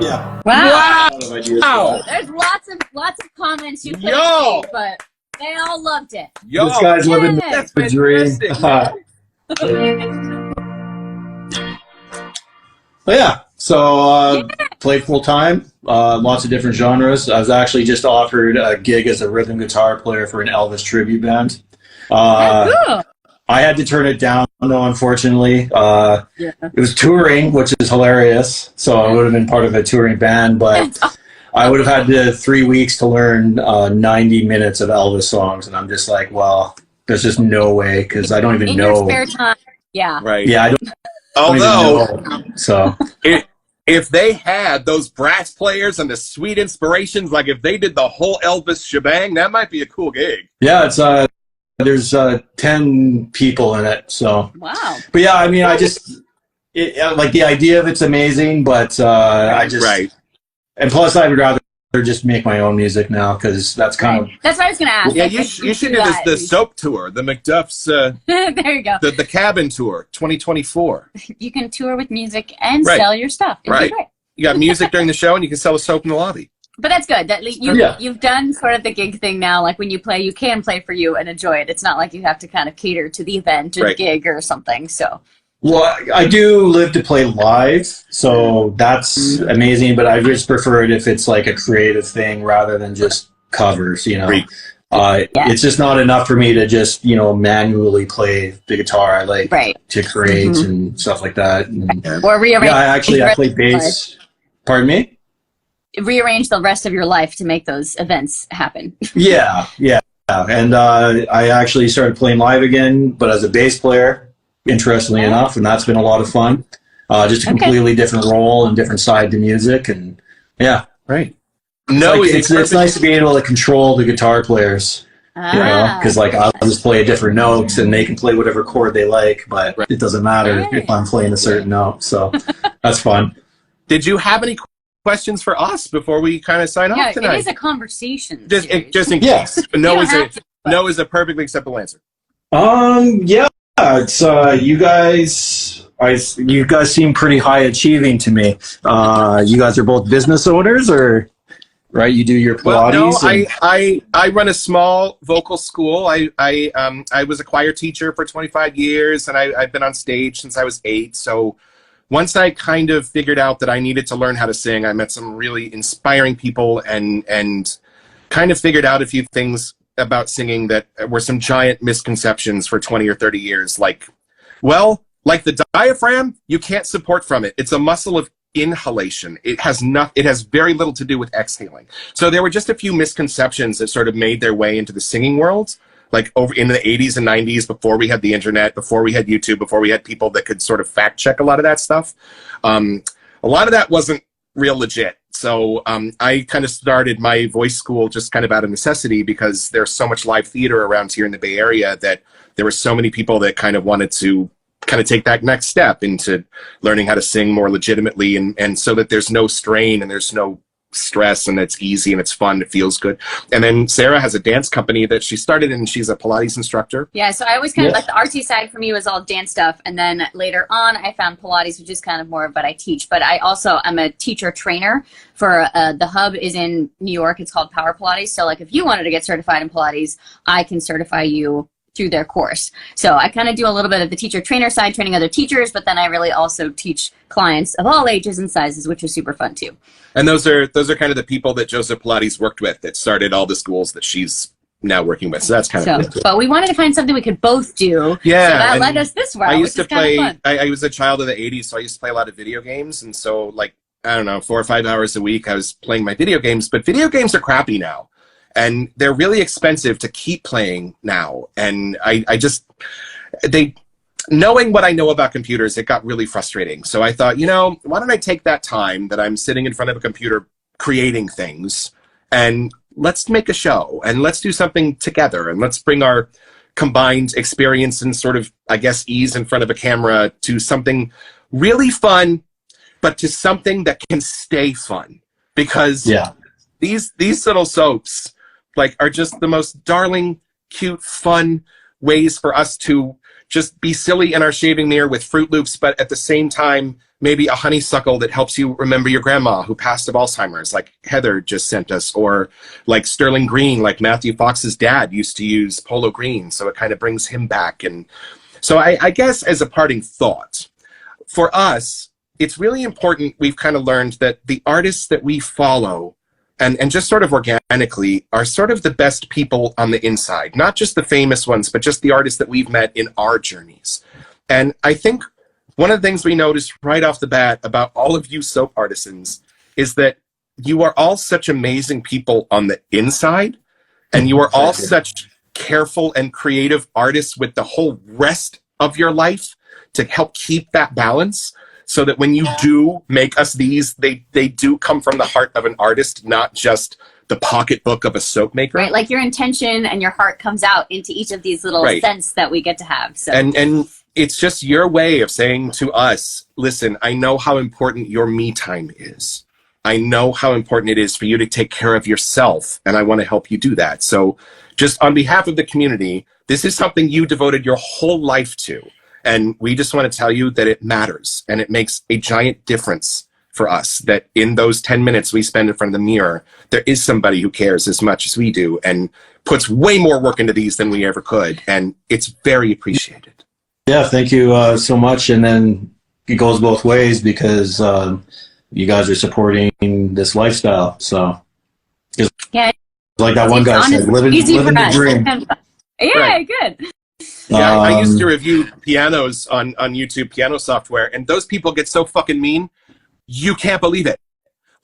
Yeah. Wow. Wow. There's lots of comments you couldn't Yo. see, but they all loved it. Yo, This guy's living that's the dream. fantastic. But yeah, so played full time, lots of different genres. I was actually just offered a gig as a rhythm guitar player for an Elvis tribute band. Cool. I had to turn it down, though, unfortunately. It was touring, which is hilarious. So I would have been part of a touring band, but I would have had 3 weeks to learn 90 minutes of Elvis songs. And I'm just like, well, there's just no way, because I don't even In know. your spare time. Yeah. Right. Yeah, I don't Although, even know. So, if they had those brass players and the sweet inspirations, like if they did the whole Elvis shebang, that might be a cool gig. yeah, it's there's 10 people in it. So, Wow. but yeah, I mean, like the idea of it's amazing, but I just, Right. and plus I would rather just make my own music now, because that's kind of, That's what I was going to ask. Yeah, Like, you if should do the soap tour, the MacDuff's, There you go. the cabin tour, 2024. You can tour with music and Right. sell your stuff. It'd be Right. great. You got music during the show, and you can sell the soap in the lobby. But that's good. That Yeah. you've done sort of the gig thing now. Like when you play, you can play for you and enjoy it. It's not like you have to kind of cater to the event or Right. gig or something. So well, I do live to play live, so that's amazing, but I just prefer it if it's like a creative thing rather than just covers, you know. Right. It's just not enough for me to just, manually play the guitar. I like right. to create and stuff like that. And, Or rearrange. yeah, I play bass. Pardon me? Rearrange the rest of your life to make those events happen. Yeah. And I actually started playing live again, but as a bass player, interestingly enough, and that's been a lot of fun. Just a completely different role and different side to music, and yeah, Right. No, like, it's nice to be able to control the guitar players, because like I'll just play different notes and they can play whatever chord they like, but it doesn't matter if I'm playing a certain note. So that's fun. Did you have any questions for us before we kind of sign off tonight? It is a conversation. Just in Yes. case. No is a perfectly acceptable answer. Yeah, it's you guys. You guys seem pretty high achieving to me. You guys are both business owners, or right? You do your Pilates. Well, no, I run a small vocal school. I was a choir teacher for 25 years, and I've been on stage since I was 8. So once I kind of figured out that I needed to learn how to sing, I met some really inspiring people and kind of figured out a few things about singing that were some giant misconceptions for 20 or 30 years. Like the diaphragm, you can't support from it. It's a muscle of inhalation. It has very little to do with exhaling. So there were just a few misconceptions that sort of made their way into the singing world, like over in the 80s and 90s, before we had the internet, before we had YouTube, before we had people that could sort of fact check a lot of that stuff. A lot of that wasn't real legit. So I kind of started my voice school just kind of out of necessity, because there's so much live theater around here in the Bay Area that there were so many people that kind of wanted to kind of take that next step into learning how to sing more legitimately, and so that there's no strain and there's no stress, and it's easy and it's fun, it feels good. And then Sarah has a dance company that she started, and she's a Pilates instructor. Yeah, so I always kind of like the artsy side for me was all dance stuff, and then later on I found Pilates, which is kind of more of what I teach. But I also am a teacher trainer for the hub is in New York. It's called Power Pilates. So like if you wanted to get certified in Pilates, I can certify you through their course. So I kind of do a little bit of the teacher trainer side, training other teachers, but then I really also teach clients of all ages and sizes, which is super fun too. And those are kind of the people that Joseph Pilates worked with that started all the schools that she's now working with. So that's kind of cool. But we wanted to find something we could both do. Yeah. So that led us this route. I used to play, I was a child of the 80s, so I used to play a lot of video games. And so like, I don't know, 4 or 5 hours a week I was playing my video games, but video games are crappy now. And they're really expensive to keep playing now. And knowing what I know about computers, it got really frustrating. So I thought, why don't I take that time that I'm sitting in front of a computer creating things, and let's make a show, and let's do something together, and let's bring our combined experience and sort of, I guess, ease in front of a camera to something really fun, but to something that can stay fun. Because these little soaps are just the most darling, cute, fun ways for us to just be silly in our shaving mirror with Fruit Loops, but at the same time, maybe a honeysuckle that helps you remember your grandma who passed of Alzheimer's, like Heather just sent us, or like Sterling Green, like Matthew Fox's dad used to use Polo Green, so it kind of brings him back. And so I guess as a parting thought, for us, it's really important, we've kind of learned that the artists that we follow and just sort of organically are sort of the best people on the inside, not just the famous ones, but just the artists that we've met in our journeys. And I think one of the things we noticed right off the bat about all of you soap artisans is that you are all such amazing people on the inside, and you are all such careful and creative artists with the whole rest of your life to help keep that balance. So that when you do make us these, they do come from the heart of an artist, not just the pocketbook of a soap maker. Right, like your intention and your heart comes out into each of these little scents that we get to have. So. And it's just your way of saying to us, listen, I know how important your me time is. I know how important it is for you to take care of yourself, and I want to help you do that. So just on behalf of the community, this is something you devoted your whole life to. And we just want to tell you that it matters, and it makes a giant difference for us that in those 10 minutes we spend in front of the mirror, there is somebody who cares as much as we do and puts way more work into these than we ever could. And it's very appreciated. Yeah, thank you so much. And then it goes both ways because you guys are supporting this lifestyle. So, yeah, like that one guy said, living the dream. Yeah, good. Yeah, I used to review pianos on YouTube, piano software, and those people get so fucking mean, you can't believe it.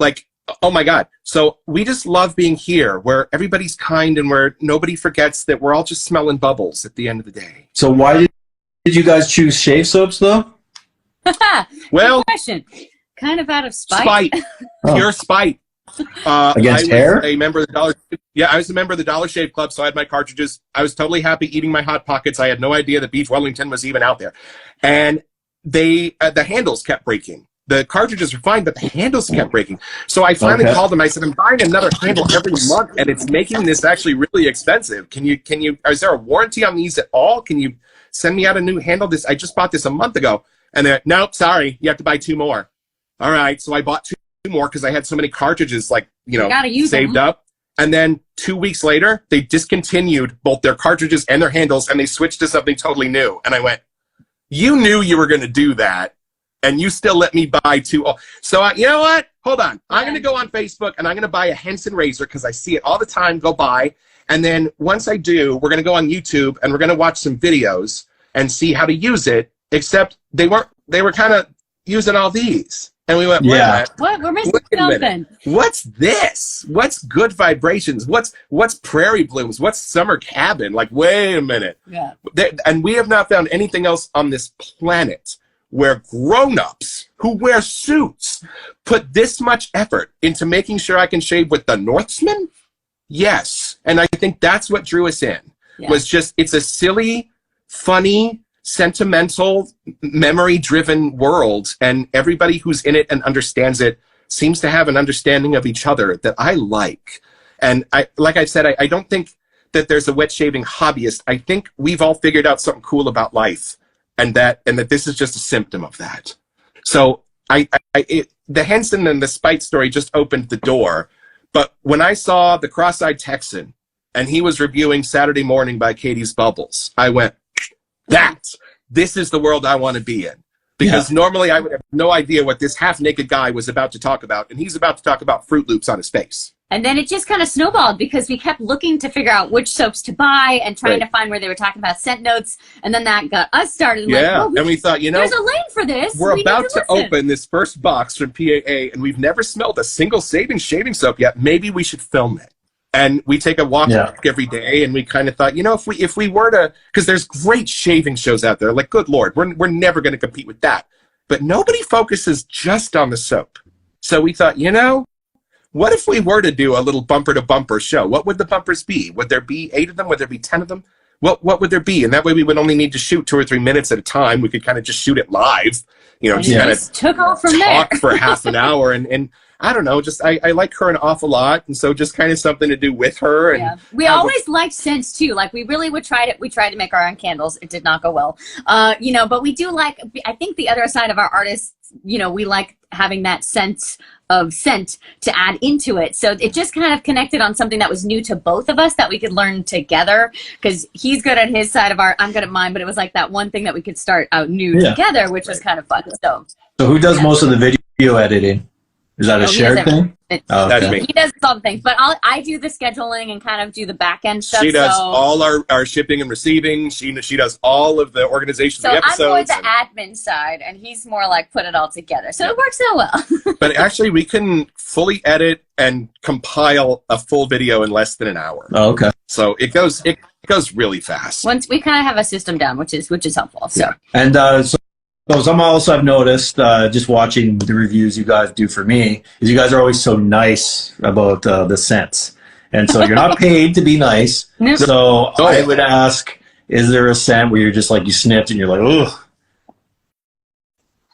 Like, oh my God. So we just love being here, where everybody's kind and where nobody forgets that we're all just smelling bubbles at the end of the day. So why did you guys choose shave soaps, though? Well, good question. Kind of out of spite. Pure spite. Against hair? I was a member of the Dollar Shave Club, so I had my cartridges. I was totally happy eating my Hot Pockets. I had no idea that Beef Wellington was even out there. And the handles kept breaking. The cartridges were fine, but the handles kept breaking. So I finally called them. I said, I'm buying another handle every month, and it's making this actually really expensive. Is there a warranty on these at all? Can you send me out a new handle? I just bought this a month ago. And they're, nope, sorry, you have to buy 2 more. All right, so I bought 2 more because I had so many cartridges saved up. And then 2 weeks later, they discontinued both their cartridges and their handles, and they switched to something totally new. And I went, you knew you were going to do that, and you still let me buy 2. So you know what? Hold on. I'm going to go on Facebook, and I'm going to buy a Henson razor because I see it all the time go by. And then once I do, we're going to go on YouTube, and we're going to watch some videos and see how to use it, except they were kind of using all these. And we went, Yeah. What? We're missing wait a minute. something. What's this? What's Good Vibrations? What's Prairie Blooms? What's Summer Cabin? Like, wait a minute. Yeah. And we have not found anything else on this planet where grown-ups who wear suits put this much effort into making sure I can shave with the Northsman. Yes. And I think that's what drew us in. Yeah. Was just, it's a silly, funny, sentimental, memory-driven world, and everybody who's in it and understands it seems to have an understanding of each other that I like. And like I said, I don't think that there's a wet shaving hobbyist. I think we've all figured out something cool about life, and that this is just a symptom of that. So the Henson and the Spite story just opened the door. But when I saw the Cross-Eyed Texan and he was reviewing Saturday Morning by Katie's Bubbles, I went, this is the world I want to be in. Because normally I would have no idea what this half-naked guy was about to talk about, and he's about to talk about Fruit Loops on his face. And then it just kind of snowballed because we kept looking to figure out which soaps to buy and trying to find where they were talking about scent notes. And then that got us started. Yeah, like, and we thought, there's a lane for this. We're about to open this first box from PAA, and we've never smelled a single shaving soap yet. Maybe we should film it. And we take a walk every day, and we kind of thought, if we were to, because there's great shaving shows out there, like, good Lord, we're never going to compete with that. But nobody focuses just on the soap. So we thought, what if we were to do a little bumper-to-bumper show? What would the bumpers be? Would there be 8 of them? Would there be 10 of them? What would there be? And that way we would only need to shoot 2 or 3 minutes at a time. We could kind of just shoot it live, just kind of took off from talk there for half an hour. And I don't know, just I like her an awful lot, and so just kind of something to do with her. And we always liked scents too. Like we really would try to. We tried to make our own candles. It did not go well, but we do like. I think the other side of our artists, we like having that sense of scent to add into it. So it just kind of connected on something that was new to both of us that we could learn together. Because he's good at his side of art, I'm good at mine. But it was like that one thing that we could start out new together, which was kind of fun. So who does most of the video editing? Is that a shared thing? That's me. He does all the things, but I do the scheduling and kind of do the back end stuff. She does all our shipping and receiving. She does all of the organization of the episodes. I'm more the admin side, and he's more like put it all together. So it works out well. But actually, we can fully edit and compile a full video in less than an hour. Oh, okay. So it goes really fast. Once we kind of have a system down, which is helpful. So and So something else I've noticed, just watching the reviews you guys do for me, is you guys are always so nice about the scents. And so you're not paid to be nice. So I would ask, is there a scent where you're just like, you sniffed and you're like, ugh?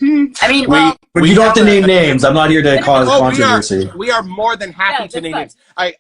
I mean, but you don't have to name names. I'm not here to cause controversy. We are more than happy to name names. I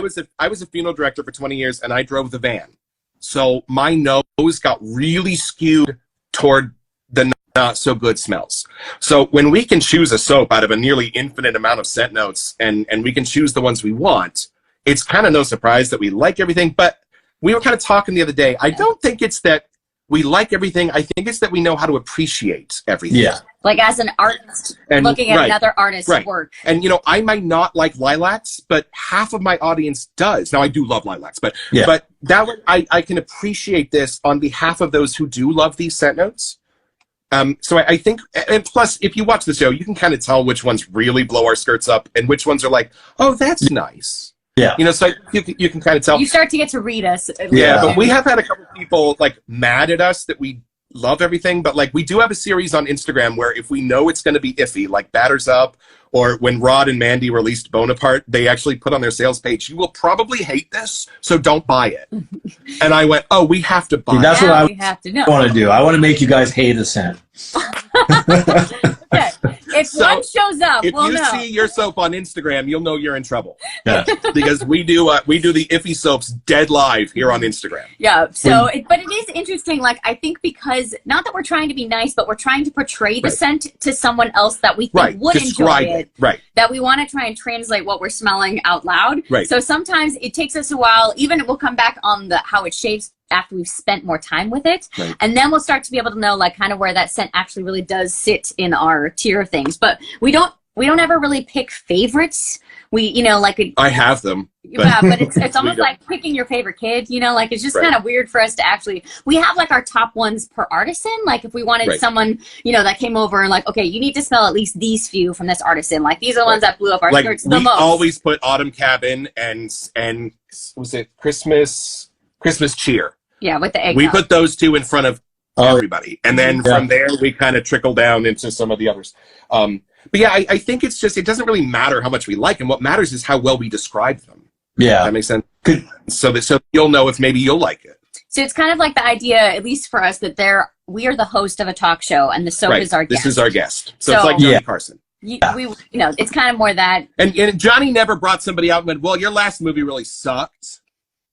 was a funeral director for 20 years, and I drove the van. So my nose got really skewed toward the not so good smells. So when we can choose a soap out of a nearly infinite amount of scent notes, and we can choose the ones we want, it's kind of no surprise that we like everything. But we were kind of talking the other day. I don't think it's that we like everything. I think it's that we know how to appreciate everything. Yeah. Like as an artist, looking at another artist's work. And, I might not like lilacs, but half of my audience does. Now, I do love lilacs, but that way I can appreciate this on behalf of those who do love these scent notes. So I think, and plus, if you watch the show, you can kind of tell which ones really blow our skirts up and which ones are like, oh, that's nice. Yeah. So you can kind of tell. You start to get to read us. Yeah, but we have had a couple people like mad at us that we love everything, but like we do have a series on Instagram where if we know it's going to be iffy, like Batters Up, or when Rod and Mandy released Bonaparte, they actually put on their sales page, you will probably hate this, so don't buy it. And I went, oh, we have to buy it. That's what I want to do. I want to make you guys hate a scent. If one shows up, if we'll you know. see your soap on Instagram, you'll know you're in trouble. Yeah. Because we do the iffy soaps dead live here on Instagram. Yeah. So, but it is interesting. Like I think because not that we're trying to be nice, but we're trying to portray the scent to someone else that we think would enjoy it. Right. That we want to try and translate what we're smelling out loud. Right. So sometimes it takes us a while. Even we'll come back on how it shaves after we've spent more time with it. Right. And then we'll start to be able to know like kind of where that scent actually really does sit in our tier of things. But we don't we don't ever really pick favorites. We, you know, like I have them. Yeah, but it's almost like picking your favorite kid, you know, like it's just kind of weird for us to actually, we have like our top ones per artisan. Like if we wanted someone, you know, that came over and like, okay, you need to smell at least these few from this artisan. Like these are the ones that blew up our skirts the most. We always put Autumn Cabin and was it Christmas Cheer? Yeah, with the egg. We put those two in front of everybody. And then from there, we kind of trickle down into some of the others. But yeah, I think it's just, it doesn't really matter how much we like them. What matters is how well we describe them. Yeah. That makes sense. So you'll know if maybe you'll like it. So it's kind of like the idea, at least for us, that we are the host of a talk show and the soap is our guest. This is our guest. So it's like Johnny Carson. You know, it's kind of more that. And Johnny never brought somebody out and went, well, your last movie really sucked.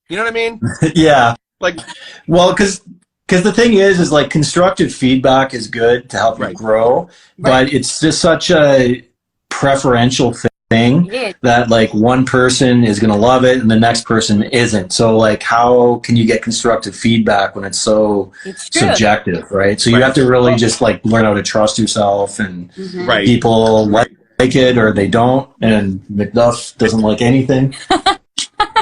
You know what I mean? Yeah. Like, well, because the thing is like constructive feedback is good to help you grow, but it's just such a preferential thing that like one person is going to love it and the next person isn't. So like, how can you get constructive feedback when it's so subjective, right? So you have to really just like learn how to trust yourself, and people like it or they don't, and MacDuff's doesn't like anything.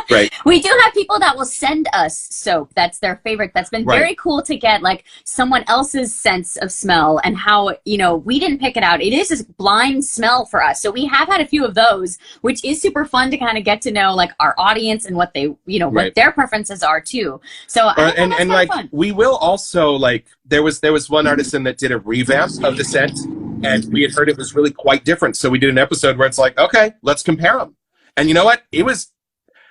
Right. We do have people that will send us soap that's their favorite. That's been very cool to get like someone else's sense of smell and how, you know, we didn't pick it out. It is a blind smell for us. So we have had a few of those, which is super fun to kind of get to know like our audience and what they, you know, what their preferences are too. So and like fun. We will also like there was one artisan that did a revamp of the scent, and we had heard it was really quite different. So we did an episode where it's like, okay, let's compare them. And you know what? It was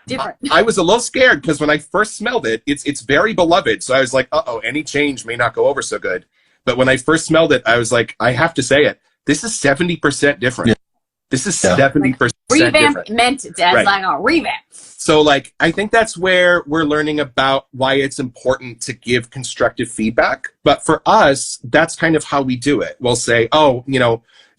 different. I was a little scared because when I first smelled it, it's very beloved. So I was like, any change may not go over so good. But when I first smelled it, I was like, I have to say it. This is 70% different. Yeah. This is 70% revamp different. Meant as like a revamp. So like, I think that's where we're learning about why it's important to give constructive feedback. But for us, that's kind of how we do it. We'll say,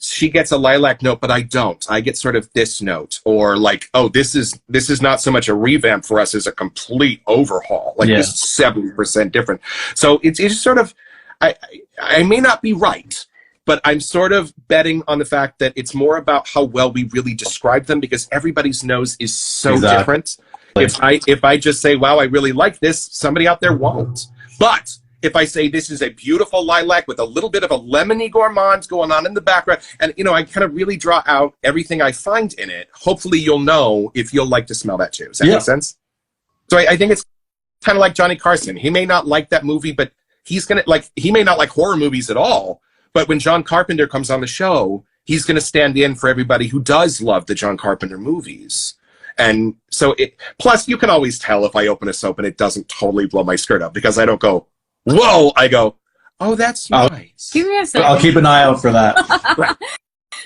she gets a lilac note, but I don't. I get sort of this note, or like, this is not so much a revamp for us as a complete overhaul. Like this is 70% different. So it's just sort of, I may not be right, but I'm sort of betting on the fact that it's more about how well we really describe them, because everybody's nose is so different. If I just say, wow, I really like this, somebody out there won't. But if I say this is a beautiful lilac with a little bit of a lemony gourmand going on in the background, and I kind of really draw out everything I find in it, hopefully you'll know if you'll like to smell that too. Does that make sense? So I think it's kind of like Johnny Carson. He may not like that movie, but he may not like horror movies at all, but when John Carpenter comes on the show, he's going to stand in for everybody who does love the John Carpenter movies. And so plus you can always tell if I open a soap and it doesn't totally blow my skirt up, because I don't go, whoa, I go, oh, that's nice. I'll keep an eye out for that.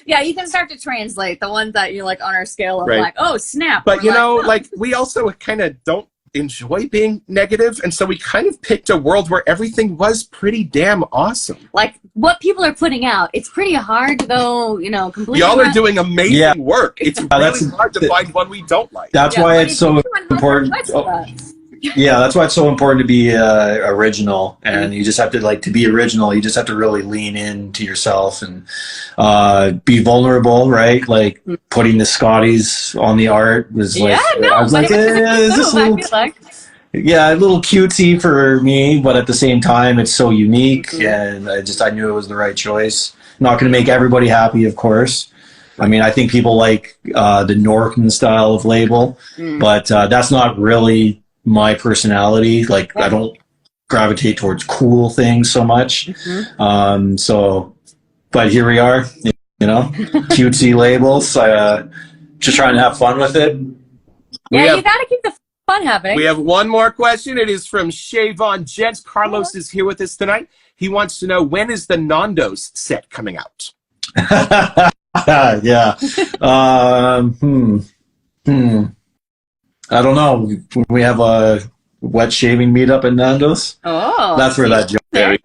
Yeah, you can start to translate the ones that you're like on our scale of like, oh, snap. But like we also kind of don't enjoy being negative, and so we kind of picked a world where everything was pretty damn awesome. Like what people are putting out, it's pretty hard to go, completely. Y'all are doing amazing work. It's really hard to find one we don't like. That's why it's so important. Yeah, that's why it's so important to be original, and you just have to be original. You just have to really lean into yourself and be vulnerable, right? Like putting the Scotties on the art was like, I was like, is this a little cutesy for me, but at the same time, it's so unique, and I knew it was the right choice. Not going to make everybody happy, of course. I mean, I think people like the Norton style of label, but that's not really my personality. Like I don't gravitate towards cool things so much. But here we are, cutesy labels. Just trying to have fun with it. Yeah, you got to keep the fun happening. We have one more question. It is from Shavon Gents. Carlos is here with us tonight. He wants to know, when is the Nando's set coming out? Yeah. I don't know. We have a wet shaving meetup at Nando's. Oh, that's where that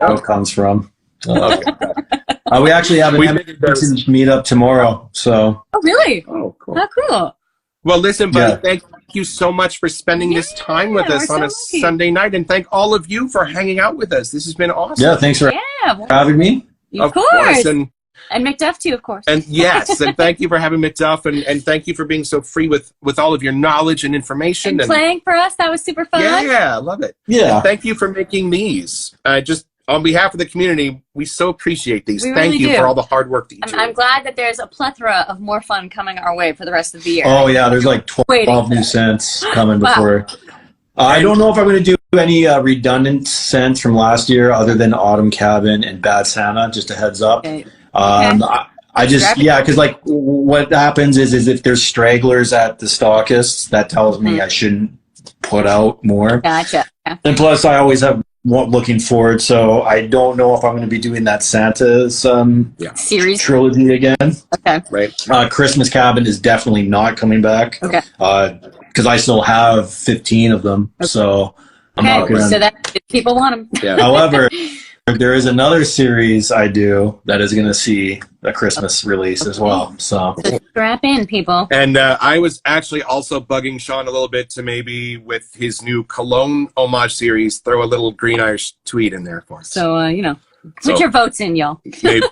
joke comes from. We actually have an Armitage meetup tomorrow. So. Oh, really? Oh, cool. How cool. Well, listen, buddy, thank you so much for spending this time with us on a Sunday night, and thank all of you for hanging out with us. This has been awesome. Yeah, thanks for having me. Of course. And And MacDuff too, of course. And yes, and thank you for having MacDuff, and thank you for being so free with all of your knowledge and information. And playing for us, that was super fun. Yeah, I love it. Yeah. And thank you for making these. Just on behalf of the community, we so appreciate these. Thank you for all the hard work that you do. I'm glad that there's a plethora of more fun coming our way for the rest of the year. Oh, yeah, there's like 12 new scents coming before. I don't know if I'm going to do any redundant scents from last year other than Autumn Cabin and Bad Santa, just a heads up. Okay. I just, because like what happens is if there's stragglers at the stockists, that tells me I shouldn't put out more. Gotcha. Yeah. And plus, I always have looking forward, so I don't know if I'm going to be doing that Santa's series trilogy again. Okay. Right. Christmas Cabin is definitely not coming back. Okay. Because I still have 15 of them, so I'm not going to. So that people want them. Yeah. However, there is another series I do that is going to see a Christmas release as well. So strap in, people. And I was actually also bugging Sean a little bit to maybe with his new Cologne homage series, throw a little Green Irish tweed in there for us. So put your votes in, y'all.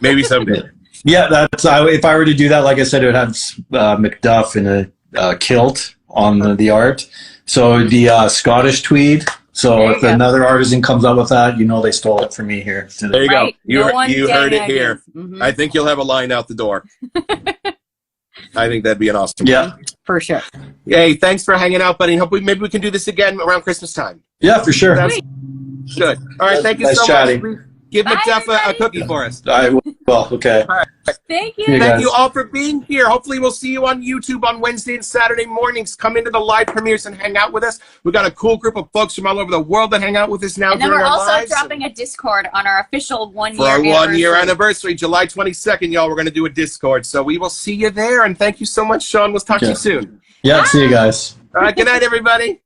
maybe someday. Yeah, that's if I were to do that, like I said, it would have MacDuff in a kilt on the art. So the Scottish tweed. So if another artisan comes up with that, they stole it from me here. There you go. You heard it here. Mm-hmm. I think you'll have a line out the door. I think that'd be an awesome one. For sure. Hey, thanks for hanging out, buddy. Maybe we can do this again around Christmas time. Yeah, for sure. That's good. All right, thank you so much. Give MacDuff a cookie for us. I will. Okay. All right. Thank you. Thank you all for being here. Hopefully we'll see you on YouTube on Wednesday and Saturday mornings. Come into the live premieres and hang out with us. We've got a cool group of folks from all over the world that hang out with us now. And then we're also dropping a Discord on our official 1 year anniversary. For our 1 year anniversary, July 22nd, y'all, we're going to do a Discord. So we will see you there. And thank you so much, Sean. We'll talk to you soon. Yeah, see you guys. All right, good night, everybody.